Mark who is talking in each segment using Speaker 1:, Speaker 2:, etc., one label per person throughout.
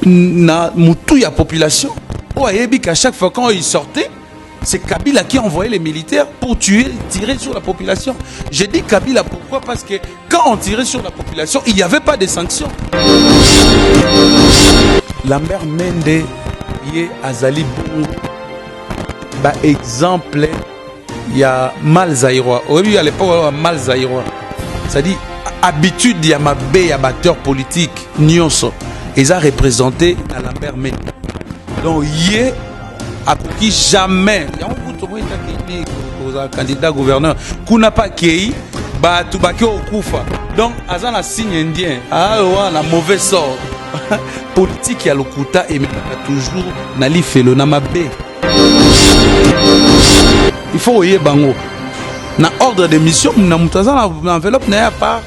Speaker 1: na mutu ya population. Oh, à chaque fois quand il sortait, c'est Kabila qui envoyait les militaires pour tirer sur la population. J'ai dit Kabila pourquoi? Parce que quand on tirait sur la population, il n'y avait pas de sanctions. Lambert Mende yé azali bongo ba exemple ya mal zaïrois. Au début à l'époque mal zaïrois. C'est-à-dire habitude ya mabe ya batteur politique nyonso ils a représenté à Lambert Mende. Donc yé a qui jamais candidat gouverneur kuna pas kei ba tubaki okufa. Donc azan la signe indien a na mauvais sort. Politique ya lokuta et toujours nali felo na mabe. Il faut oyer bango na ordre de mission na mutaza na enveloppe na pas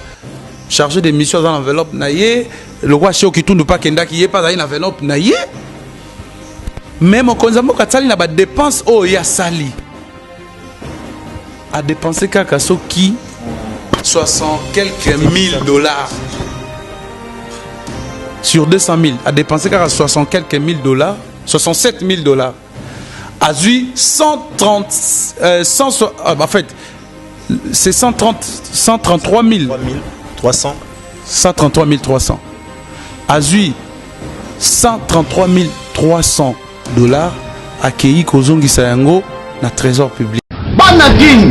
Speaker 1: chargé de mission dans l'enveloppe na ye le roi cheo kitundu pas kenda ki ye pas dans enveloppe na ye même au konzamo katali na ba dépense oh ya sali a dépensé kaka soki 60 quelques mille dollars sur 200 000, a dépensé 60 quelques mille dollars, 67 000 dollars. A eu 130, en fait, c'est 133
Speaker 2: 300.
Speaker 1: 133 300. A eu 133 300 dollars accueillis Kozongi Sayango na trésor public.
Speaker 3: Bana King,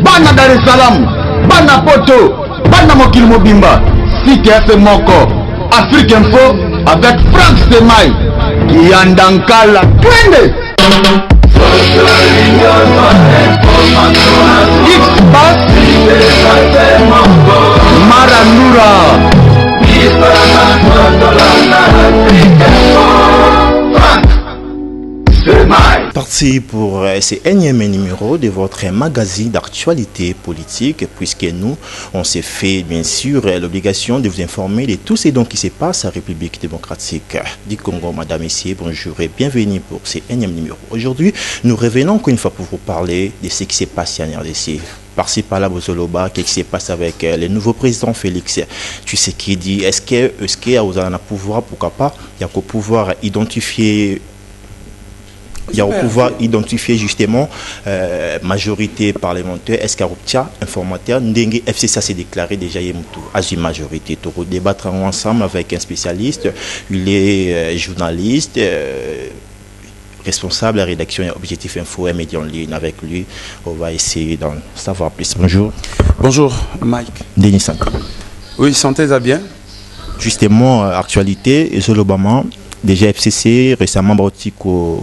Speaker 3: Bana Dar es Salaam, Bana Poto, Bana Mokil Mobimba, Cité Moko. Afrique Info avec Franck Semaï qui Yandankala Twende X-Pass Maranura
Speaker 2: Parti pour ce énième numéro de votre magazine d'actualité politique, puisque nous, on s'est fait bien sûr l'obligation de vous informer de tout ce qui se passe en République démocratique du Congo. Madame, Messieurs, bonjour et bienvenue pour ce énième numéro. Aujourd'hui, nous revenons encore une fois pour vous parler de ce qui s'est passé en RDC. Par-ci par-là, Bozoloba, qu'est-ce qui se passe avec le nouveau président Félix Tshisekedi? Est-ce que vous avez un pouvoir, pourquoi pas, il y a qu'au pouvoir identifier. Il y a au pouvoir identifier justement majorité parlementaire. Est-ce qu'il y a informateur Ndenge FCC s'est déclaré déjà à une majorité. Nous débattre ensemble avec un spécialiste. Il est journaliste, responsable de la rédaction et Objectif Info et Média en ligne. Avec lui, on va essayer d'en savoir plus. Bonjour.
Speaker 1: Bonjour Mike.
Speaker 2: Denis Sanko.
Speaker 1: Oui, sentez-vous bien.
Speaker 2: Justement, actualité, Zolobama. Déjà FCC récemment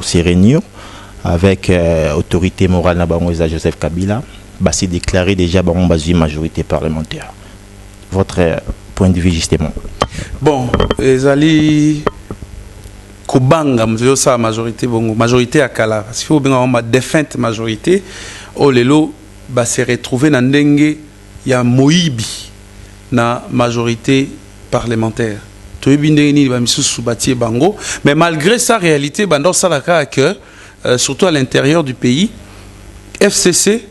Speaker 2: s'est réuni avec autorité morale Nabangoza Joseph Kabila, s'est déclaré déjà une majorité parlementaire. Votre point de vue justement?
Speaker 1: Bon, Ezali Kubanga sa majorité bongo majorité à Kala. Parce qu'il faut bien avoir défunte majorité. Oh lelo se retrouver dans ndenge ya Moïbi na majorité parlementaire. Mais malgré sa réalité, surtout à l'intérieur du pays, FCC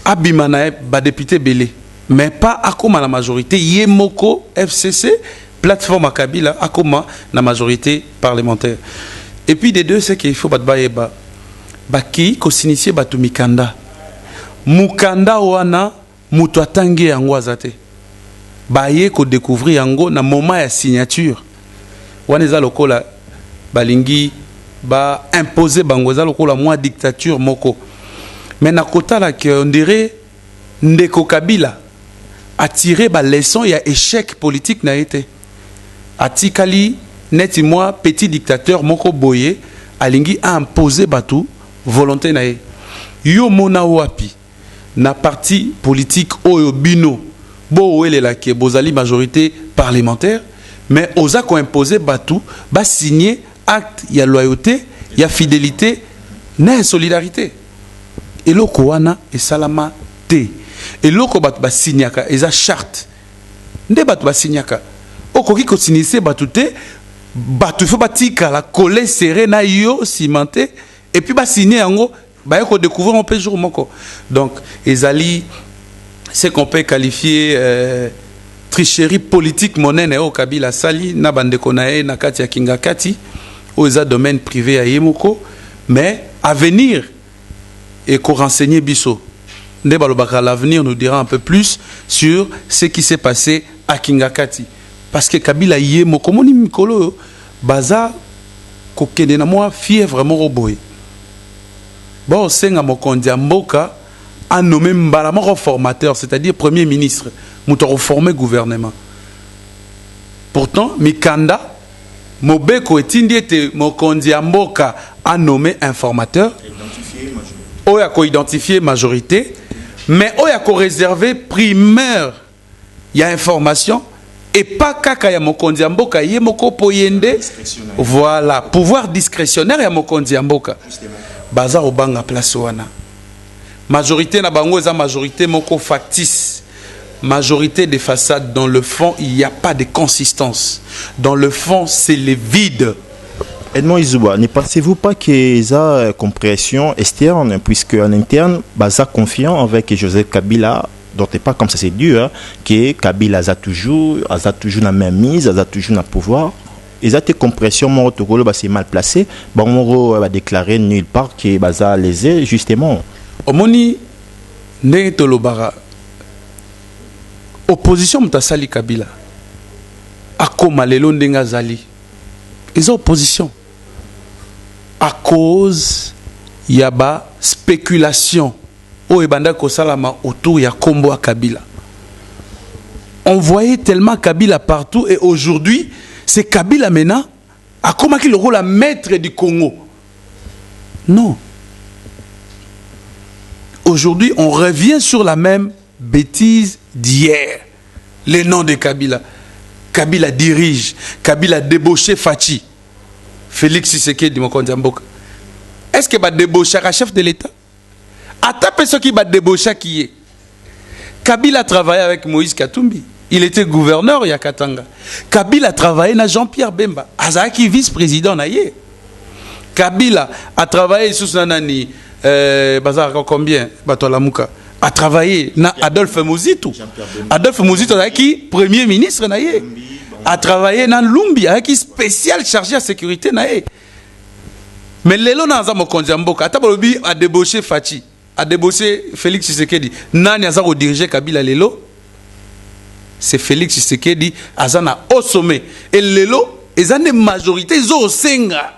Speaker 1: Abimanae député Belé, mais pas à comme la majorité. Yemoko FCC plateforme à Kabila à comme la majorité parlementaire. Et puis des deux, c'est qu'il faut battre qui ko s'initier batu mikanda. Mukanda wana mutuatangi angwazate. Baye ko découvrir yango na moment ya signature waneza lokola balingi ba imposer bango za lokola moi dictature moko mais na kota la que on dirait Ndeko Kabila a tiré ba leçon ya échec politique na été atikali neti moi petit dictateur moko boye alingi a imposer batu volonté na yo mona wapi na parti politique oyo bino Bo est la qui bozali majorité parlementaire, mais osa ko imposer batou, ba signer acte ya loyauté, ya fidélité, na solidarité. Et loko wana et salama te. Et loko bat ba signaka eza charte. Nde bat ba signaka. Okoki ko sinise batou te, batou faut batika la coller serré na yo cimenté et puis ba signer yango ba ko découvrir un peu jour moko. Donc ezali ce qu'on peut qualifier tricherie politique monene au Kabila sali na bandeko na ye na kati ya Kingakati au domaine privé à Yemoko, mais à venir et qu'on renseigne biso. L'avenir nous dira un peu plus sur ce qui s'est passé à Kingakati. Parce que Kabila Yemoko moni mikolo baza kokende na moi fièvre moko boy. Bon senga mokonzi mboka a nommé Mbala moko formateur, c'est-à-dire premier ministre, mouto reformer gouvernement. Pourtant Mikanda Mobeko etindi ete mokonzi mboka a nommé informateur. Oyo a co-identifié majorité, mais oyo a co-réservé primaire. Il y a information et pas kaka ya mokonzi mboka ye moko poyende. Voilà, pouvoir discrétionnaire ya mokonzi mboka. Bazar obanga place wana. Majorité na bango eza majorité moko factice. Majorité des façades. Dans le fond, il n'y a pas de consistance. Dans le fond, c'est le vide.
Speaker 2: Edmond Izouba, ne pensez-vous pas qu'il y a compréhension externe, puisque en interne, Baza confiant avec Joseph Kabila, dont n'est pas comme ça c'est dur, hein, que Kabila a toujours la même mise, a toujours le pouvoir. Ils ont des compressions, mon Togolo c'est mal placé. Bon, Moro va déclarer nulle part que Baza les est justement.
Speaker 1: Omoni ne tolobara. Opposition mutasali Kabila. Akoma lelo ndenga zali. Ils ont opposition. À cause yaba spéculation au ebanda kosalama autour ya kombo à Kabila. On voyait tellement Kabila partout et aujourd'hui c'est Kabila maintenant a comment qu'il rôle à maître du Congo. Non. Aujourd'hui, on revient sur la même bêtise d'hier. Les noms de Kabila. Kabila dirige. Kabila débauché Fachi. Félix Tshisekedi Mokonzi Mboka. Est-ce qu'il va débaucher un chef de l'État? Attaper ce qui va débaucher qui est. Kabila a travaillé avec Moïse Katumbi. Il était gouverneur il y a Katanga. Kabila a travaillé avec Jean-Pierre Bemba. Azaki vice-président naïe. Kabila a travaillé sous Nanani. Bazar combien Batolamuka a travaillé na Adolphe Mouzitou. Adolphe Mouzitou qui premier ministre naïe a travaillé dans Lumbi qui spécial chargé à sécurité naïe. Mais lelo na za mokonzi mboka atabolobi a débauché Fachi, a débauché Félix Tshisekedi. Nani aza ko diriger Kabila lelo? C'est Félix Tshisekedi azana au sommet et lelo ezane majorité zo senga.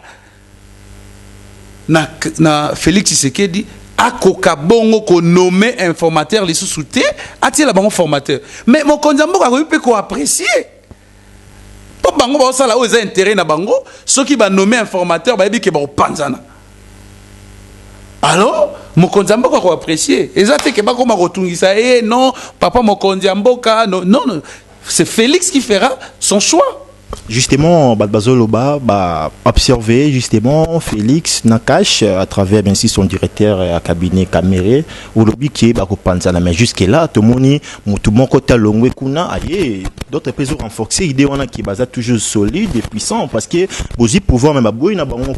Speaker 1: Na Félix Tshisekedi a kokabongo ko nommé informateur les sous-soutés a tiré la bango formateur mais mon konzambo a peut ko apprécier pour bango ba sala o za intérêt na bango ceux qui ba nommé informateur ba bi ke ba panzana alors mon konzambo ko apprécier ezate ke ba ko ma rotungisa non papa mon konzambo non c'est Félix qui fera son choix.
Speaker 2: Justement, Bazoloba va observer justement Félix Nakash à travers bien sûr son directeur à cabinet Caméré ou le qui va repenser mais jusque là tout le monde tout mon côté longwe kuna aïe d'autres pays renforcés idée on a qui base toujours solide et puissant parce que aussi pouvoir même abouir na bango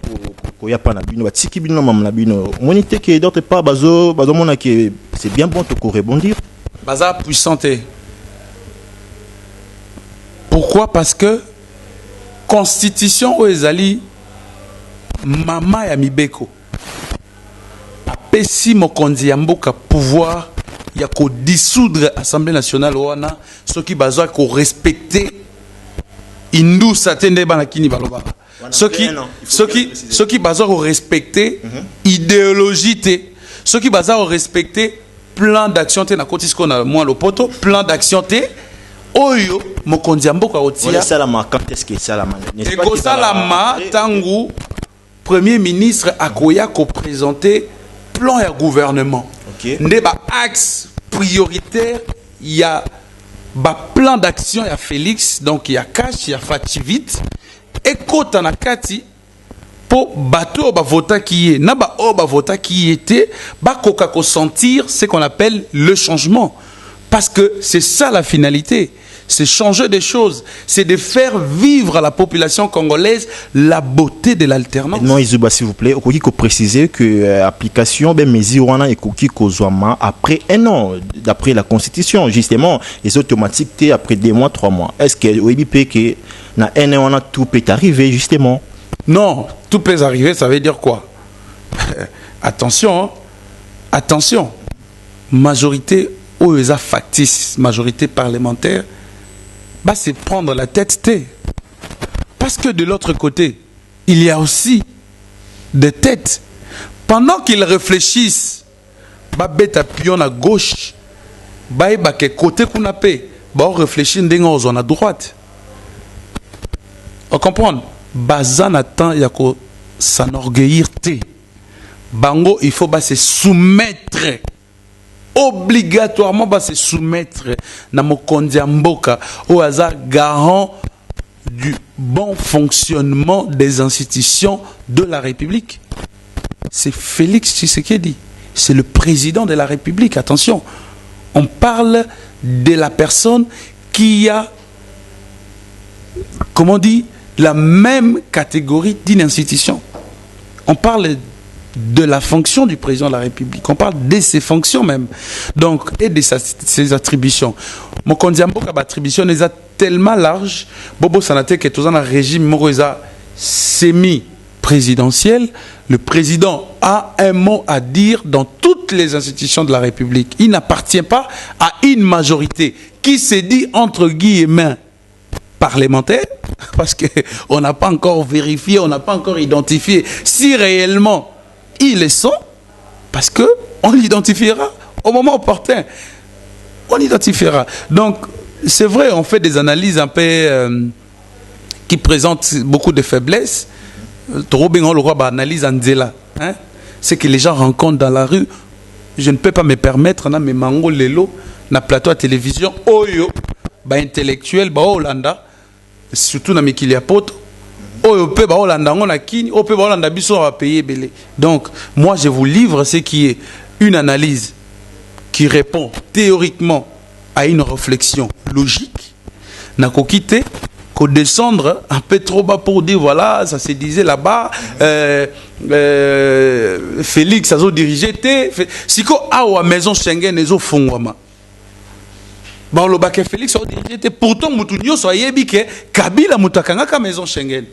Speaker 2: ko ya pas na bino ba tiki bino mam na bino monité que d'autres pas bazo mona que c'est bien bon de rebondir
Speaker 1: baza puissante. Pourquoi? Parce que constitution ou ezali mama ya mibeko apesi mokonzi ya mboka pouvoir ya ko dissoudre Assemblée nationale wana soki bazwa ko respecter indu satende banakini baloba soki bazwa ko respecter idéologie te soki bazwa ko respecter plan d'action te na kotisko na moi le poto plan d'action te oyo mokonzi ya mboka otia
Speaker 2: salama quand est-ce que salama
Speaker 1: eko salama tangu premier ministre akoya ko présenter plan ya gouvernement nde ba axe prioritaire ya ba plan d'action ya Félix donc ya cash ya fativite ekota na kati po bato ba vota qui est na ba o ba vota qui était ba koka ko sentir ce qu'on appelle le changement parce que c'est ça la finalité. c'est changer des choses, c'est de faire vivre à la population congolaise la beauté de l'alternance.
Speaker 2: Non, Izuba, s'il vous plaît, il faut préciser que l'application des mesures et après 1 an, d'après la Constitution, justement, les automatiques après 2 mois, 3 mois. Est-ce que dans 1 an, tout peut arriver, justement?
Speaker 1: Non, tout peut arriver, ça veut dire quoi? Attention, hein? Attention, majorité OESA factice, majorité parlementaire, bah c'est prendre la tête T. Parce que de l'autre côté, il y a aussi des têtes. Pendant qu'ils réfléchissent, bah bête à pion à gauche, bah côté qu'on a payé, bah on réfléchit dans à droite. On comprend? Bazan attend y a que s'enorgueillir T. Bango, il faut se soumettre. Obligatoirement se soumettre na mokonzi ya mboka au hasard garant du bon fonctionnement des institutions de la République. C'est Félix Tshisekedi, c'est le président de la République. Attention, on parle de la personne qui a, comment on dit, la même catégorie d'une institution. On parle de la fonction du président de la République. On parle de ses fonctions même. Donc, et de ses attributions. Mon Kondiamboka attribution est tellement large. Bobo Sanate qui est dans un régime semi-présidentiel. Le président a un mot à dire dans toutes les institutions de la République. Il n'appartient pas à une majorité qui se dit entre guillemets parlementaire, parce qu'on n'a pas encore vérifié, on n'a pas encore identifié si réellement ils le sont, parce qu'on l'identifiera au moment opportun. On l'identifiera. Donc, c'est vrai, on fait des analyses un peu qui présentent beaucoup de faiblesses. Analyse en Zela. C'est que les gens rencontrent dans la rue. Je ne peux pas me permettre, mais mango lelo, na plateau à télévision, oyo, ba intellectuel, ba Hollanda, surtout na Mikilia Poto. Donc, moi, je vous livre ce qui est une analyse qui répond théoriquement à une réflexion logique. N'a qu'au quitter, qu'au descendre un peu trop bas pour dire voilà, ça se disait là-bas, Félix, ça a dirigé, si qu'on a à maison Schengen, ils ont fondé. Bon, le bac Félix a dirigé, pourtant, Moutounio soit yébike, Kabila Moutakanga maison Schengen.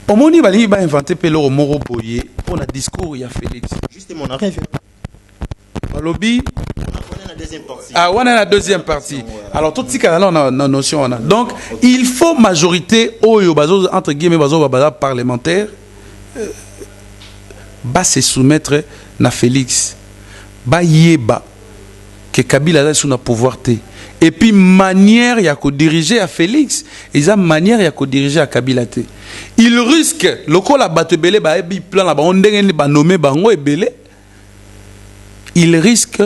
Speaker 1: Au moment où il va inventer Peloro Moro Boye pour le discours, il y a Félix.
Speaker 2: Justement, on a rien fait.
Speaker 1: Lobby. Ah, on a la deuxième partie. Alors, tout ce qu'on a une notion. Donc, il faut majorité, entre guillemets, parlementaire, se soumettre à Félix. Yeba, que Kabila a sous le pouvoir. Et puis, manière, il y a qu'à diriger à Félix. Et ça, manière, il y a qu'à diriger à Kabila. Il risque, il risque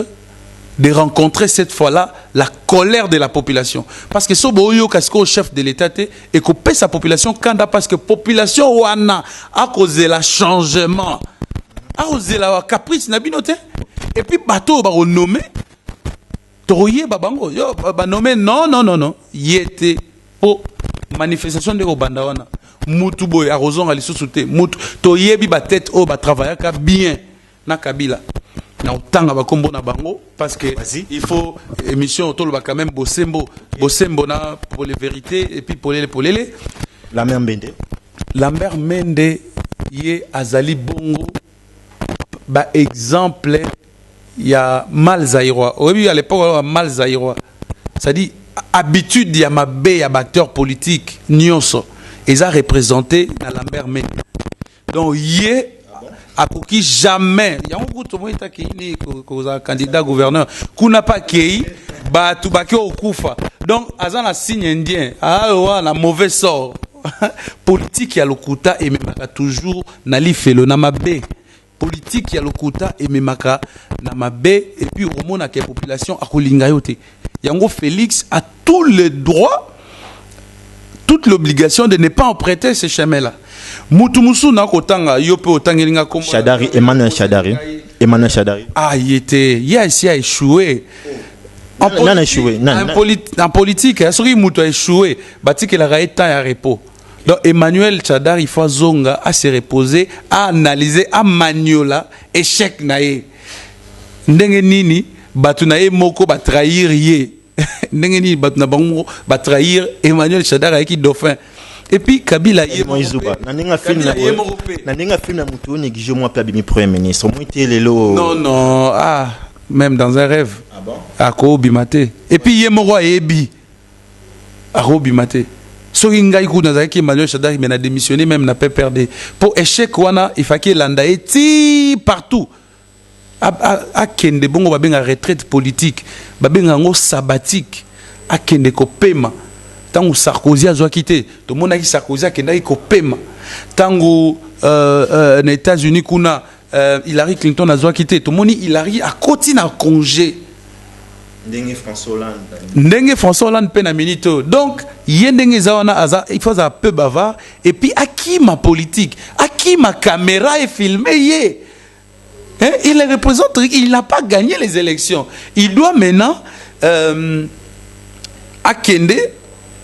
Speaker 1: de rencontrer cette fois-là la colère de la population. Parce que si vous au chef de l'État et qu'on paie sa population, parce que la population a causé le changement, a causé la caprice, et puis bateau va renommer. Non. Il était pour manifestation de Obandawana. Moutou boy arrosant à l'issouté. Moutou toyebi ba tête au ba travailler bien na Kabila. Na otanga ba kombo na bango parce que il faut émission autour ba quand même bosembo na pour les vérités et puis pour les Lambert Mende yé azali bongo ba exemple. Il y a mal zaïrois. Oui, à l'époque, il y a mal zaïrois. C'est-à-dire, habitude, il y a ma baie, il y a acteur politique, nyonso. Ils ont représenté dans Lambert Mende. Donc, il y a qui jamais, il y a un candidat gouverneur, qui n'a pas qui tout au Koufa. Donc, ils ont un signe indien. Un mauvais sort. Politique, il y a le Kouta et même toujours, Nali Felo, Namabe. Politique y a le quota et memaka na mabe et puis au monde à quelle population à kolingayote. Yango Félix a tout le droit, toute l'obligation de ne pas emprunter ce chemin-là. Moutumusu na kotanga yope otangelinga comme
Speaker 2: Emmanuel Chadari.
Speaker 1: Ah, il a échoué. En politique, il y a échoué. Il a eu temps à repos. Donc Emmanuel Tchadar, il faut zonga à se reposer, à analyser, à maniola échec nae. Ndenge nini batu nae moko ba trahir ye. Ndenge nini batu na bango ba trahir Emmanuel Tchadar avec dauphin. Et puis Kabila
Speaker 2: ye Moïzouba. Nanenga film na mutu négligé moi pa bimi premier ministre. Moi lelo.
Speaker 1: Non, même dans un rêve.
Speaker 2: Ah bon?
Speaker 1: Ako bimate. Et puis ye moko ebi. Ako bimate. So ingai kuna zaki Emmanuel Tchadar il a démissionné même n'a pas perdu. Pour échec wana il faut qu'il landa eti partout. A kende bongo ba benga retraite politique, ba benga ngo sabbatique, a kende ko pema. Tango Sarkozy a zo quitté, to mona ki Sarkozy a kende ko pema. Tango aux États-Unis kuna Hillary Clinton a zo quitté, to moni Hillary a continué à congé.
Speaker 2: Ndenge François Hollande
Speaker 1: pe na minito. Donc yendenge zawana aza il faut un peu bavard et puis à qui ma politique, à qui ma caméra est filmée yé. Hein? Il représente, il n'a pas gagné les élections. Il doit maintenant akende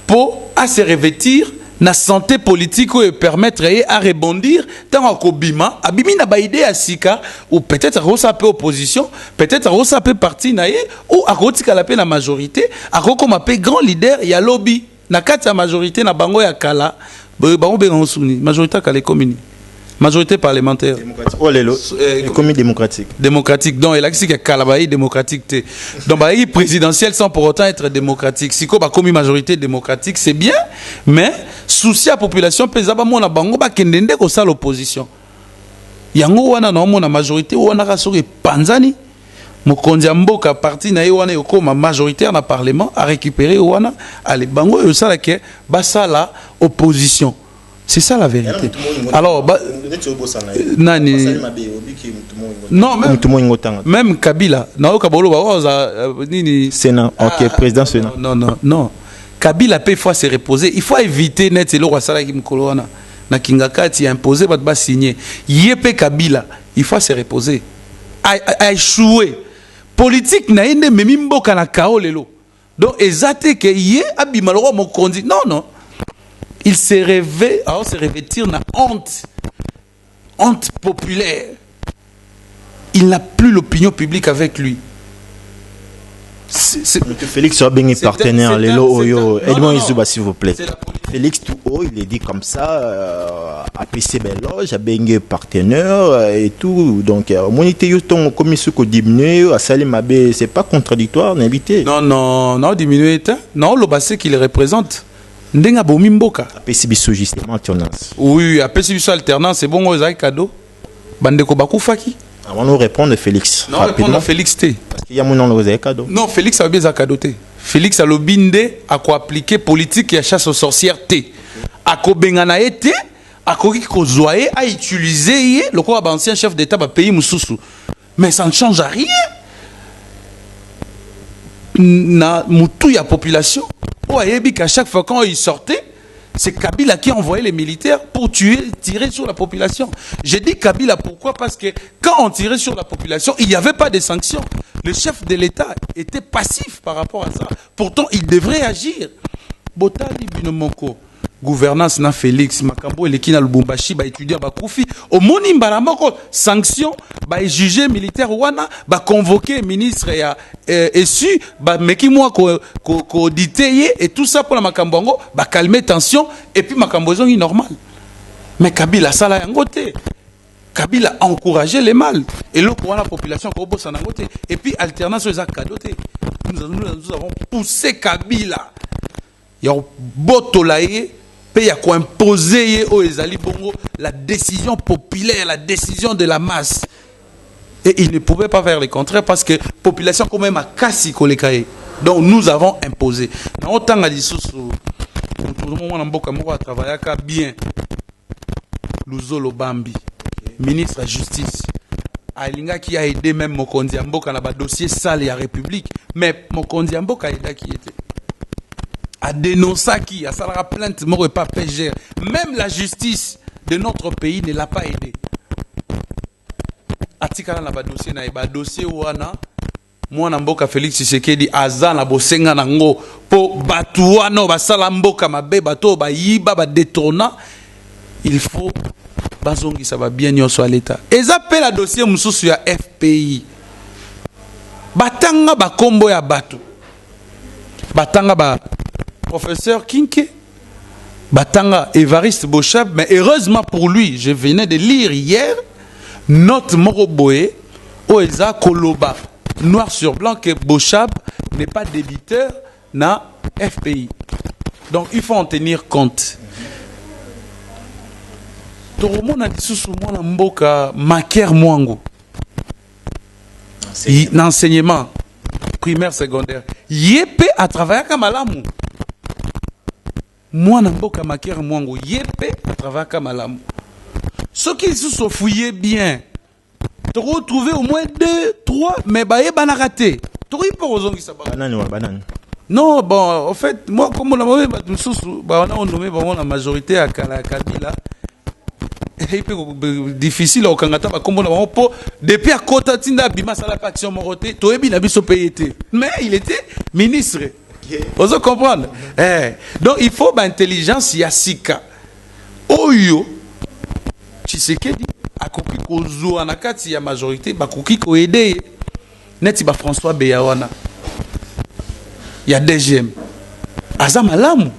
Speaker 1: pour se revêtir na santé politique et permettre à rebondir dans Kobima. Abimi n'a pas idée à Sika ou peut-être à Rosape opposition, peut-être à Rosape parti naie ou à Rotika la la majorité, à Rokoma grand leader il y a lobby na kati majorité na bango ya kala bango bengo souni majorité kala commune. Majorité parlementaire.
Speaker 2: Commis démocratique.
Speaker 1: Démocratique. Donc, il a dit que Kalabaï démocratique. Donc, il présidentiel sans pour autant être démocratique. Si quoi, commis majorité démocratique, c'est bien, mais souci à la population, pesaba mon abango ba kendende ko sa l'opposition. Yango wana na mon majorité wana rasuri panzani. Mokonzi mboka parti na wana yoko ma majoritaire na parlement a récupéré wana ale bango yo sala ke basala opposition. C'est ça la vérité. Alors, nani non, même Kabila,
Speaker 2: Sénat, ok, président Sénat.
Speaker 1: Non. Kabila peut fois se reposer. Il faut éviter net le roi Salah qui m'kolona na Kingakati imposé va signer. Yépe Kabila, il faut se reposer. A échoué. Politique na ende memi mboka na kao lelo. Donc ezate que yé abimalo mo kondi. Non. Il s'est rêvé, alors se revêtir na honte populaire. Il n'a plus l'opinion publique avec lui.
Speaker 2: Félix Obengé partenaire, Lelo Oyo, Edmond Izuba s'il vous plaît. Félix Touo, il est dit comme ça, APC Beloge, Abengé partenaire et tout. Donc, monité Yoton comme ce qu'on diminue, à Salim Abe, c'est pas contradictoire, n'invité.
Speaker 1: Non, diminuer, non, le bassin qu'il représente. Ndenga bomimboka.
Speaker 2: APC Bisso justement alternance.
Speaker 1: Oui, APC Bisso alternance, c'est bon, aux cadeau. Bandeko Bakoufaki.
Speaker 2: Avant nous répondre, Félix.
Speaker 1: Non, répondre à Félix T.
Speaker 2: Parce qu'il y a mon nom aux cadeau.
Speaker 1: Non, Félix a bien cadeau T. Félix a le binde à quoi appliquer politique et à chasse aux sorcières T. À quoi bengana T, à quoi qui zoye à utiliser le quoi ancien chef d'État va payer Moussoussou. Mais ça ne change rien. Na moutou ya population. À chaque fois quand il sortait, c'est Kabila qui envoyait les militaires pour tirer sur la population. J'ai dit Kabila pourquoi? Parce que quand on tirait sur la population, il n'y avait pas de sanctions. Le chef de l'État était passif par rapport à ça. Pourtant, il devrait agir. Botali Binomoko, gouvernance na Félix, Makambo et Lekina Lubumbashi, étudiant Bakoufi, au Moni Mbaramoko, sanctions, juger militaire Wana, convoquer ministre et su, meki moi ko diteye et tout ça pour la Makambongo, calmer tension et puis Makambozon est normal. Mais Kabila ça la yangote. Kabila a encouragé les mâles et là pour la population ko bossa nangote et puis alternance aux cadoté. Nous avons poussé Kabila. Ya botolaye pays à quoi imposer aux Ezali Bongo la décision populaire, la décision de la masse. Et il ne pouvait pas faire le contraire parce que la population quand même a cassé Kolekaye. Donc nous avons imposé. Dans autant de choses, tout le monde a travaillé bien. Luzolo Bambi, ministre de la Justice. Alinga qui a aidé même Mokondi Amboka dans le dossier sale et la République. Mais Mokondi Amboka a aidé qui était. A dénoncé qui, à sa plainte, mon pas PGR. Même la justice de notre pays ne l'a pas aidé. Atikala na ba dossier na ba dossier wana mwana mboka Félix Tshisekedi aza na bosenga nango po batu wana basala mboka mabe bato ba yiba ba détourna, il faut bazongisa ba bien nyonso à l'état. Eza pe la dossier mususu ya FPI. Batanga ba kombo ya batu. Batanga ba professeur Kinke. Batanga Évariste Bochab, mais heureusement pour lui, je venais de lire hier note Moroboé au Eza Koloba, noir sur blanc, que Bochab n'est pas débiteur na FPI. Donc il faut en tenir compte. Toromo na disusu mwana mboka Maker Mwango. L'enseignement primaire secondaire. Yépe à travers Kamalamu. Mwana mboka Maker Mwango. Yépe à travers Kamalamu. Ceux qui se fouillés bien, tu retrouves au moins 2, 3, mais bah, il a raté. Tu
Speaker 2: banane.
Speaker 1: Non, bon, en fait, moi, comme on a nommé, on a nommé la majorité à Kabila. Difficile au Kangata, comme on a depuis à Kota Tinda Bima Sala Action Moroté, tu es bien habitué payé. Mais il était ministre. Vous comprenez? Donc il faut l'intelligence Yassika. Oyo. Tshisekedi akoki kozwa na kati ya majorité bakoki ko aider neti ba François Beyawana ya DGM Azamalamu.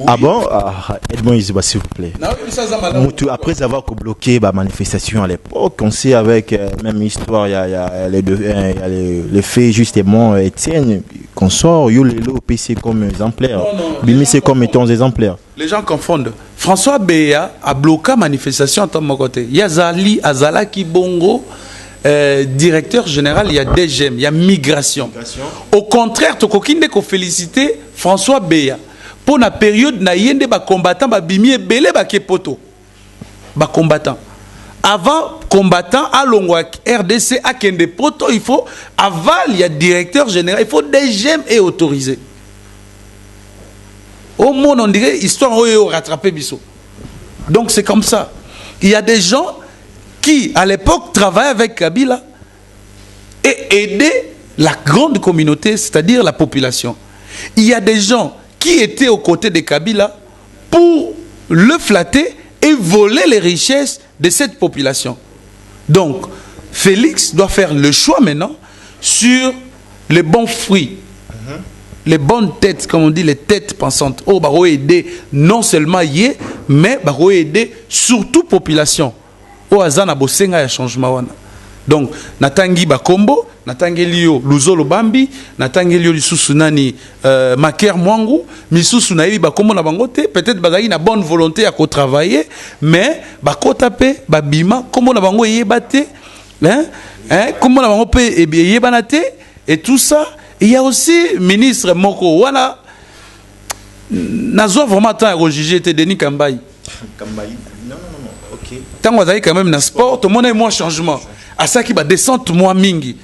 Speaker 2: Ah bon? Edmond Izuba, s'il vous plaît. Après avoir bloqué la manifestation à l'époque, on sait avec même histoire, il y a les faits justement, Étienne, qu'on sort, Yolelo PC comme exemplaire, Bimissé comme étant exemplaire.
Speaker 1: Les gens confondent. François Beya a bloqué la manifestation en tant que côté. Yazali Azalaki Bongo. Directeur général, il y a DGM, il y a migration. Au contraire, tu as félicité François Beya pour la période na yende ba combattant ba bimi belé ba kepoto. Ba combattant. Avant combattant à Longwa RDC à Kende poto, il faut aval, il y a directeur général, il faut DGM et autorisé. Au monde on dirait histoire au rattraper biso. Donc c'est comme ça. Il y a des gens qui, à l'époque, travaillaient avec Kabila et aidaient la grande communauté, c'est-à-dire la population. Il y a des gens qui étaient aux côtés de Kabila pour le flatter et voler les richesses de cette population. Donc, Félix doit faire le choix maintenant sur les bons fruits, les bonnes têtes, comme on dit, les têtes pensantes. Oh, bah, aider non seulement yé, mais bah, aider surtout population. O azana bosenga ya changement wana. Donc natangi bakombo, natangi liyo Luzolo Bambi, natangi liyo lisusu nani Maker Mwangu, misusu na yebi bakombo na bangote, peut-être bazaki na bonne volonté à travailler, mais bakota pe babima kombo na bango yebate, kombo na bango pe yebanate et tout ça. Il y a aussi ministre Moko wana nazo vraiment tant à rejuger te Denis Kambayi. Tant que vous avez quand même dans le sport, tout le monde a moins changement. À ça qui va descendre moins mingi.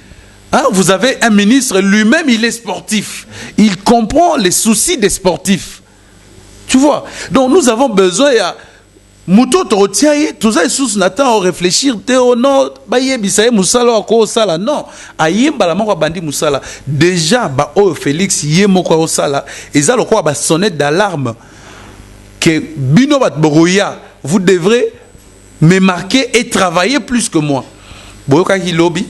Speaker 1: Hein? Vous avez un ministre, lui-même, il est sportif. Il comprend les soucis des sportifs. Tu vois? Donc nous avons besoin à Mouto Torotiaye, tout ça, sous Nathan, réfléchir, non, Baye Bisaye Moussala, Oko Sala, non. Ayem Balamoko Bandi Moussala. Déjà, Félix, Yemoko Osala, et ça, le quoi, sonner d'alarme que Bino Batboroya, vous devrez me marquer et travailler plus que moi. Boyoka qui lobby,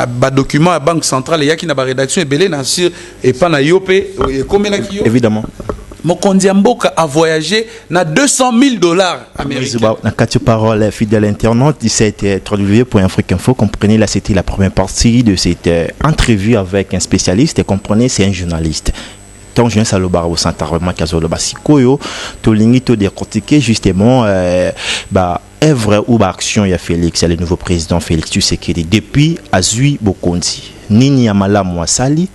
Speaker 1: ba document à Banque Centrale, il y a qui n'a pas rédaction et belé na sur et pas na yope et combien la qui
Speaker 2: évidemment.
Speaker 1: Mokondi Mboka a voyagé na $200,000 américains.
Speaker 2: Na quatre paroles fidèle internaute, c'était www.afriqueinfo. Comprenez là, c'était la première partie de cette entrevue avec un spécialiste et comprenez, c'est un journaliste. Donc, je suis au Santarama Kazolo Basikoyo, to lingi to décortiquer justement œuvre ou action il y a Félix, le nouveau président Félix Tshisekedi depuis Azui Bokonzi. Nini Yamala Mwasali,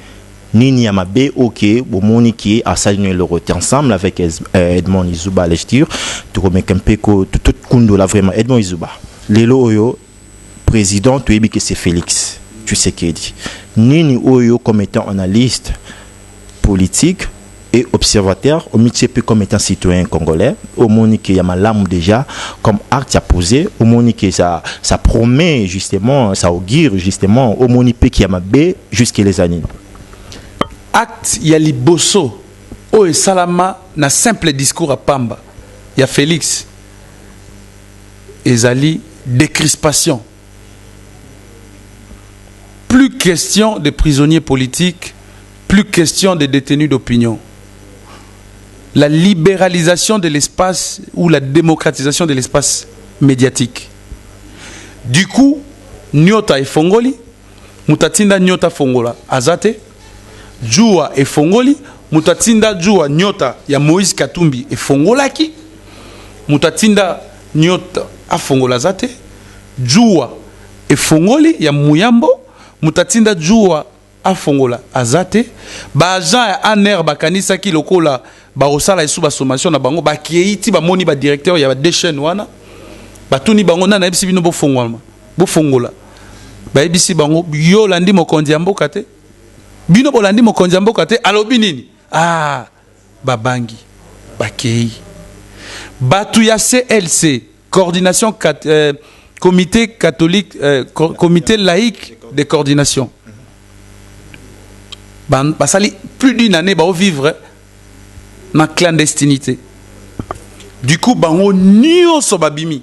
Speaker 2: Nini Yamabe OK, Bomoni qui a salué le roté ensemble avec Edmond Izuba Lechtir, to remettre un peu tout kundo là vraiment Edmond Izuba. Lelo Oyo président tu que c'est Félix Tshisekedi. Nini Oyo comme étant analyste politique, et observateur, au peu comme étant citoyen congolais, au Monique il y a ma lame déjà comme acte à poser, au Monique ça promet justement, ça augure justement, au Monique qui a ma baie jusqu'à les années.
Speaker 1: Acte il y a liboso, oh et salama na simple discours à Pamba, il y a Félix, ezali décrispation. Plus question de prisonniers politiques, plus question de détenus d'opinion. La libéralisation de l'espace ou la démocratisation de l'espace médiatique. Du coup, Nyota et Fongoli, Mutatinda Nyota Fongola, Azate, Djoua et Fongoli, Mutatinda Djoua Nyota, ya Moïse Katumbi et Fongolaki, Mutatinda Nyota a Fongola Azate, Djoua et Fongoli, ya Muyambo, Mutatinda Djoua a Fongola Azate, ba agent ya aner bakanisa ki lokola ba osala isu ba sommation na bango ba kieti ba moni ba directeur ya ba deux chaînes wana ba tuni bango na ebisi bino bo fongola ba ebisi bango yo landi mokonzi mboka te bino bolandi mokonzi mboka te alobi nini ba bangi ba kei batu ya CLC coordination comité catholique comité laïque de coordination basali plus d'une année ba vivre na clandestinité. Du coup bango nyonso babimi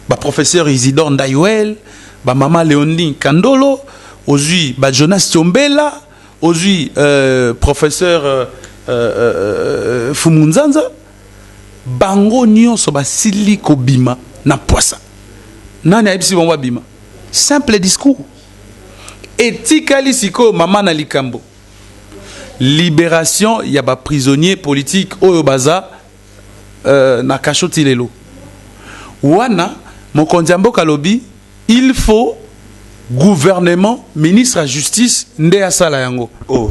Speaker 1: ba professeur Isidore Ndayouel, ba maman Léondine Kandolo, aujourd'hui ba Jonas Tiombela, aujourd'hui professeur Fumunzanza, bango nyonso basili ko bima na poisa. Nani ayebisi bango bima? Simple discours. Etikali siko maman na likambo. Libération, il y a des prisonniers politiques au baza na kachoti lelo. Wana mokonzi mboka lobi, il faut gouvernement, ministre à justice nde asala yango.
Speaker 2: Oh.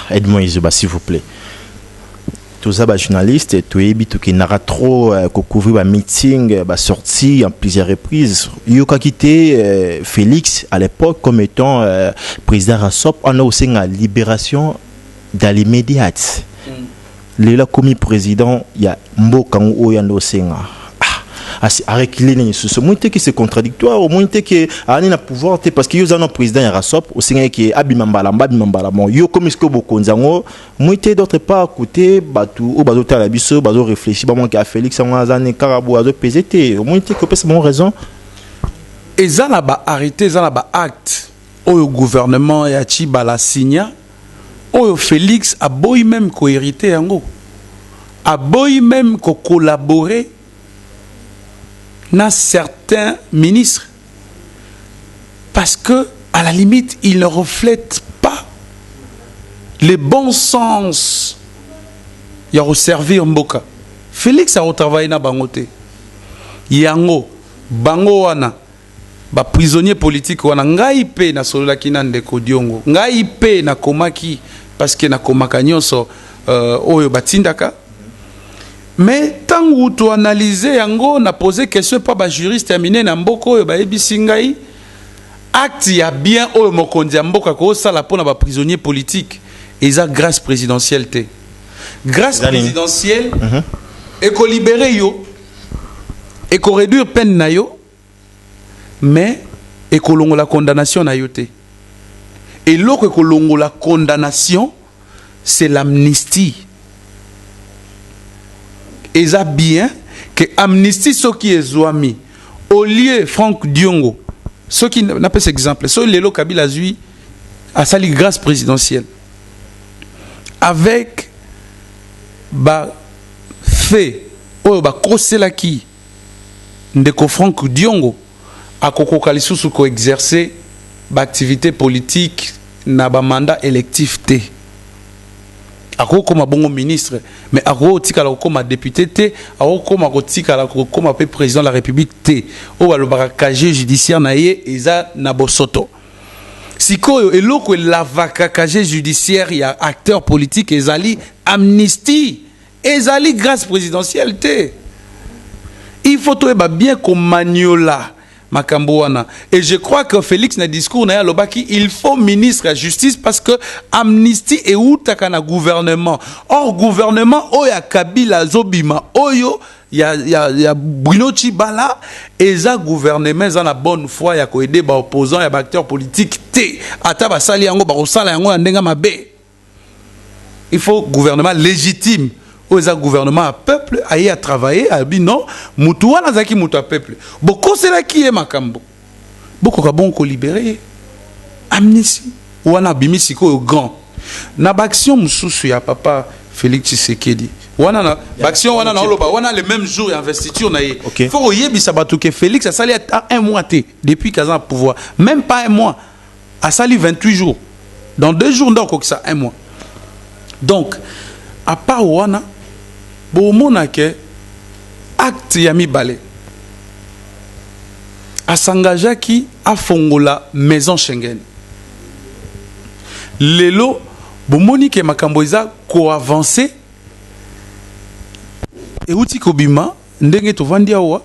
Speaker 2: Aide-moi Izuba s'il vous plaît. Tous les journalistes, tout qui n'aura trop couvrir ba meeting, ba sortie en plusieurs reprises. Yoka quitté Félix à l'époque comme étant président Rassop, on a aussi une libération dans l'immédiat. Le commis président, il y a Mboka ou Yando Senga. Avec ce moins que c'est contradictoire, au moins que Ani na pouvoir parce que yo zano président ya Rassop au Senga qui abimambala bon yo comme ce que beaucoup nzango moins d'autre part côté batu ou bazo tala biso bazo réfléchir ba mon ka Félix en azane karabou azo PZT au moins que c'est mon raison
Speaker 1: et ça là ba arrêté ça là ba acte au gouvernement ya chi bala signa au Félix a boy même ko hérité yango a boy même ko collaborer dans certains ministres parce que à la limite ils ne reflètent pas le bon sens il y a servir Mboka. Félix a retravaillé na bangote yango bango wana ba prisonnier politique wana ngai pe na solola kina ndeko diongo ngai pe na komaki parce que na komaka nyonso oyo batindaka. Mais tant que tu analyses yango na poser question pas ba juriste terminé na mboko ba ebisi ngai acte ya bien o mokonzi mboka ko sala pona ba prisonnier politique et ça grâce présidentielle té grâce présidentielle et ko libérer yo et ko réduire peine na yo mais et ko longola condamnation na yo té et l'autre ko longola condamnation c'est l'amnistie. Et ça bien que amnistie ce qui est zoami au lieu Franck Diongo ce qui n'a pas cet exemple ce Lelo Kabila Zui a sali grâce présidentielle avec ba fait ou ba kosela ki ndeko Franck Diongo a koko kalisusu ko exercer ba activité politique na ba mandat électif té. Ako comme bon ministre mais ako tikala comme député té ako comme tikala comme président de la République té o balobaka casier judiciaire na ye eza na bosoto sikoyo eloko lavaka casier judiciaire ya acteur politique ezali amnistie ezali grâce présidentielle té il faut bien comme maniola makambo wana. Et je crois que Félix na discours na lobaki il faut ministre de la justice parce que amnistie et outaka na gouvernement. Or gouvernement oya Kabila zobima oyo il y a Bruno Tshibala et ça gouvernement ça la bonne foi ya ko aider ba opposants ya ba acteurs politiques té ata ba sali yango ba osala yango ndenga mabe. Il faut gouvernement légitime. Où est gouvernement à peuple aille à travailler à bi non mutuwa na zaki mutu à peuple. Boko c'est là qui est makambo. Boko ka bon ko libérer. Amnistie. Wana bimi siko au grand. Na action mususu ya papa Félix Tshisekedi. Wana na action wana na loba wana le même jour investiture na ye. Faut yebi sabatu que Félix a sali à un mois depuis 15 ans pouvoir. Même pas un mois. A sali 28 jours. Dans 2 jours donc ça un mois. Donc à part wana bomona ke acte ya mibale a s'engagé qui a fongola maison Schengen lelo bomoni ke makambo eza ko avancer et uti kobima ndenge tovandi awa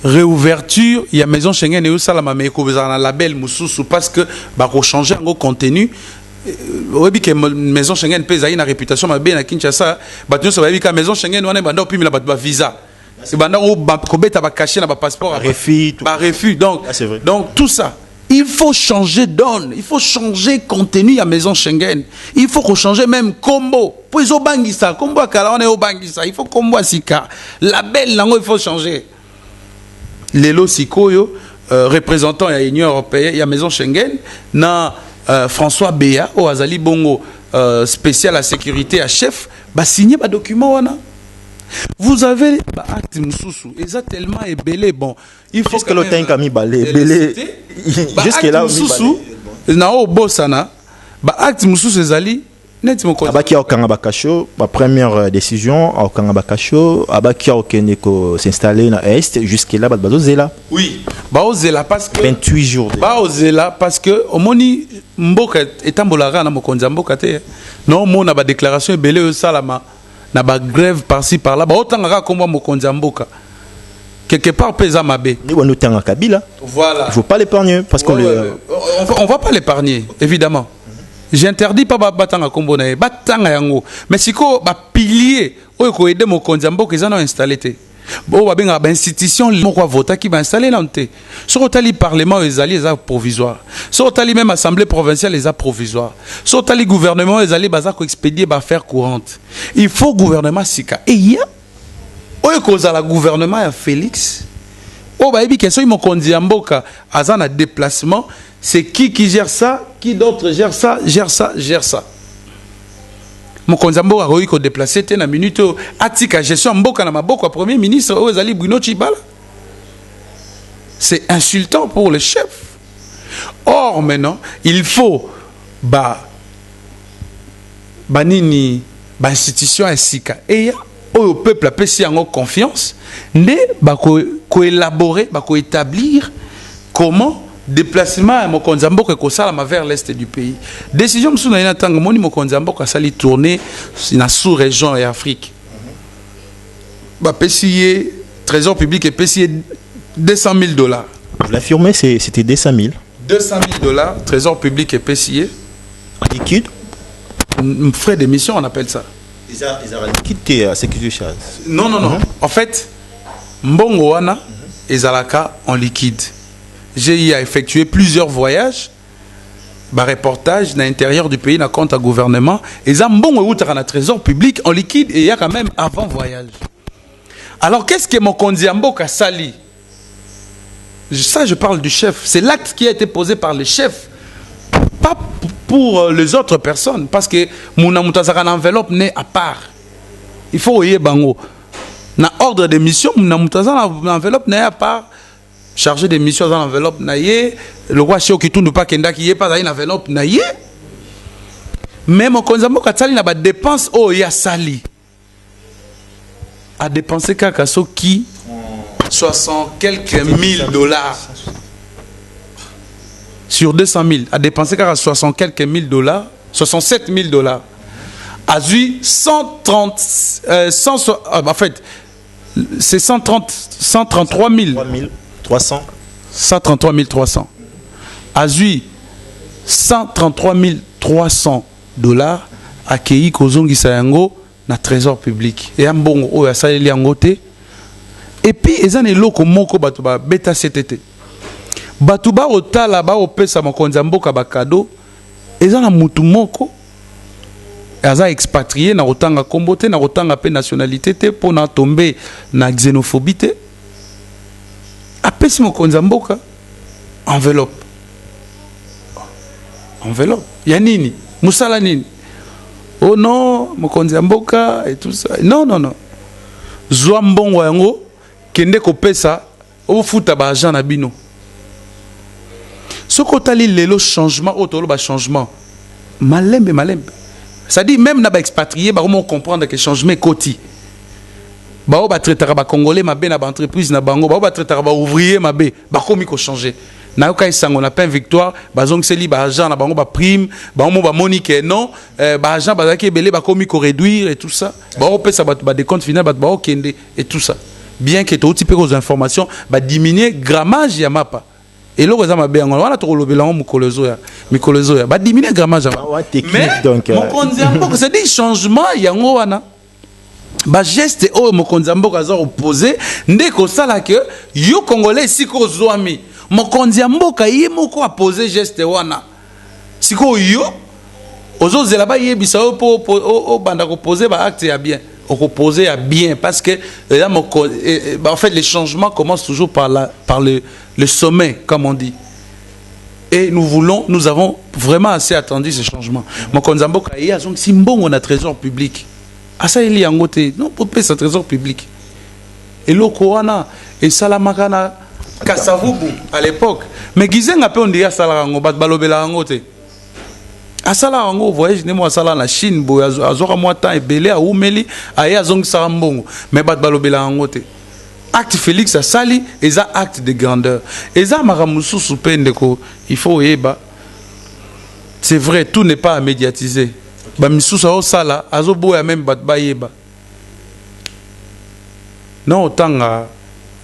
Speaker 1: réouverture ya maison Schengen et usala ma me ko bezana label mususu parce que ba ko changer en contenu. Oui, que maison Schengen pèse une réputation ma bien à Kinshasa. Bateau ça va dire que maison Schengen on est banda puis la ba visa. C'est banda au kobeta ba cacher na ba passeport. Ba refus. Donc tout ça, il faut changer donne, il faut changer contenu à maison Schengen. Il faut qu'on change même combo. Pour les obangisa, combo kala on est obangisa. Il faut combo sika. La belle langue il faut changer. Lelo sikoyo représentant à l'Union européenne, il y a maison Schengen na François Béa au Azali Bongo spécial à sécurité à chef bah signé ba document wana. Vous avez bah acte mususu et ça tellement est belé bon il faut
Speaker 2: que le temps mi balé belé
Speaker 1: jusque là mususu na o bossana bah acte mususu ezali net mon côté
Speaker 2: abaki okanga bakasho ma première décision okanga bakasho abaki okende ko s'installer na est jusque là bazo zela
Speaker 1: oui ba ozela parce que
Speaker 2: 28 jours
Speaker 1: ba ozela parce que omoni mboka etambolaka na mokonza mboka te non mona ba déclaration belé salama na ba grève par-ci par-là ba otanga komba mokonza mboka quelque part pesa mabe
Speaker 2: ni wonu tanga Kabila
Speaker 1: voilà
Speaker 2: il faut pas l'épargner parce qu'on
Speaker 1: on va pas l'épargner évidemment. J'interdis pas batanga kombo na batanga yango mais siko ba pilier oyo ko aider mokonzi mboka ezana installer te bo ba benga ba institution moko voter qui va installer là te so otali parlement ezali eza provisoire so otali même assemblée provinciale eza provisoire so otali gouvernement ezali baza ko expédier ba faire courante il faut gouvernement sika et ya oyo ko za la gouvernement ya Félix o ba yebi question mokonzi mboka azana déplacement. C'est qui gère ça, qui d'autre gère ça. Mon konzambo a réussi à déplacer na minute atika gestion mboka na maboko premier ministre Ozali Bruno Tshibala. C'est insultant pour le chef. Or maintenant, il faut banini institution asika et au peuple a pesi en confiance ne ko élaborer ko établir comment déplacement à Mokonzamboka kosalama vers l'est du pays. Décision msou na ina tanga moni Mokonzamboka sali tourner na sous-région et Afrique. Ba pesier trésor public et pesier $200,000.
Speaker 2: Vous l'affirmez, c'était $200,000.
Speaker 1: $200,000 trésor public et pesier
Speaker 2: liquide.
Speaker 1: Frais d'émission on appelle ça.
Speaker 2: Ils ont liquide à sécurité charge.
Speaker 1: Non. En fait, mbongo wana ezalaka en liquide. J'ai effectué plusieurs voyages, reportages dans l'intérieur du pays, dans le compte à gouvernement. Et ça, bon, il y a un trésor public en liquide et il y a quand même avant voyage. Alors, qu'est-ce que mon Kondiambo a sali? Ça, je parle du chef. C'est l'acte qui a été posé par le chef, pas pour les autres personnes, parce que mon enveloppe n'est à part. Il faut y bango. Dans l'ordre de mission, mon enveloppe n'est à part. Chargé des missions dans l'enveloppe naïe, le roi Cheo qui tourne pas kenda qui est pas dans une enveloppe naïe. Mais mon konzambo katali na ba dépense oh ya sali. A dépensé kakaso qui 60 quelques $1,000 sur 200,000 a dépensé 60 quelques $1,000 $67,000 a eu 130 en fait c'est 133 000
Speaker 2: 300.
Speaker 1: 133 300. Azui 133 300 dollars accueilli kozongisa yango na trésor public. Et ambongo oyo asaleli yango te. Et puis eza na eloko moko bato ba beta CTT. Bato ba otala ba opesa mokonzi mboka ba cadeau. Eza na mutu moko aza expatrié na otanga kombo te na otanga pe nationalité te pona tomber na xénophobie te. Apesi mokonzi mboka enveloppe. Enveloppe. Ya nini? Musala nini? Oh non, mokonzi mboka et tout ça. Non, non, non. Zwa mbongo yango kende kopesa o futa ba agent na bino. Soko tali lelo changement otolo ba changement. Malembe malembe. Ça dit même na ba expatrié ba comment comprendre que changement koti. Ba o ba traitera ba congolais mabe na ba entreprise na bango, ba o ba traitera ba ouvrier mabe, ba komi ko changer. Na ka isango na pain victoire, ba zong seli ba agent na bango ba prime, ba mo ba monique non, ba agent ba ki belé ba komi ko réduire et tout ça. Ba o pesa ba décompte final ba o kende et tout ça. Bien que tout type aux informations ba diminuer grammage ya mapa. Et là on mabe yango wana to lobela ngo mukolozo ya ba diminuer grammage ya mapa. Mais donc mon konzambo c'est des changements yango wana. Ba geste o mokonzi mboka za opposé ndeko sala que yo congolais siko zoami mokonzi mboka ye moko a posé geste wana siko yo ozo zela ba yebisa o banda ko poser ba acte ya bien o ko poser ya bien parce que là en fait les changements commencent toujours par le sommet comme on dit. Et nous avons vraiment assez attendu ces changements. Mokonzi mboka ye azong simbongo na trésor public. Asa ili yangote non pour payer ce trésor public et lokoana et salamakana Kasavubu à l'époque mais gizenga pe on dirait sala ngo bat balobela ngote asala ngo voyage ne mo sala na Chine bo azora moi temps et belé a umeli aya zong sarambongo mais bat balobela ngote acte Félix asali eza acte de grandeur eza maramusu supende ko il faut yeba c'est vrai tout n'est pas à médiatiser. Ba misusa o sala azoboya même bat bayeba non otanga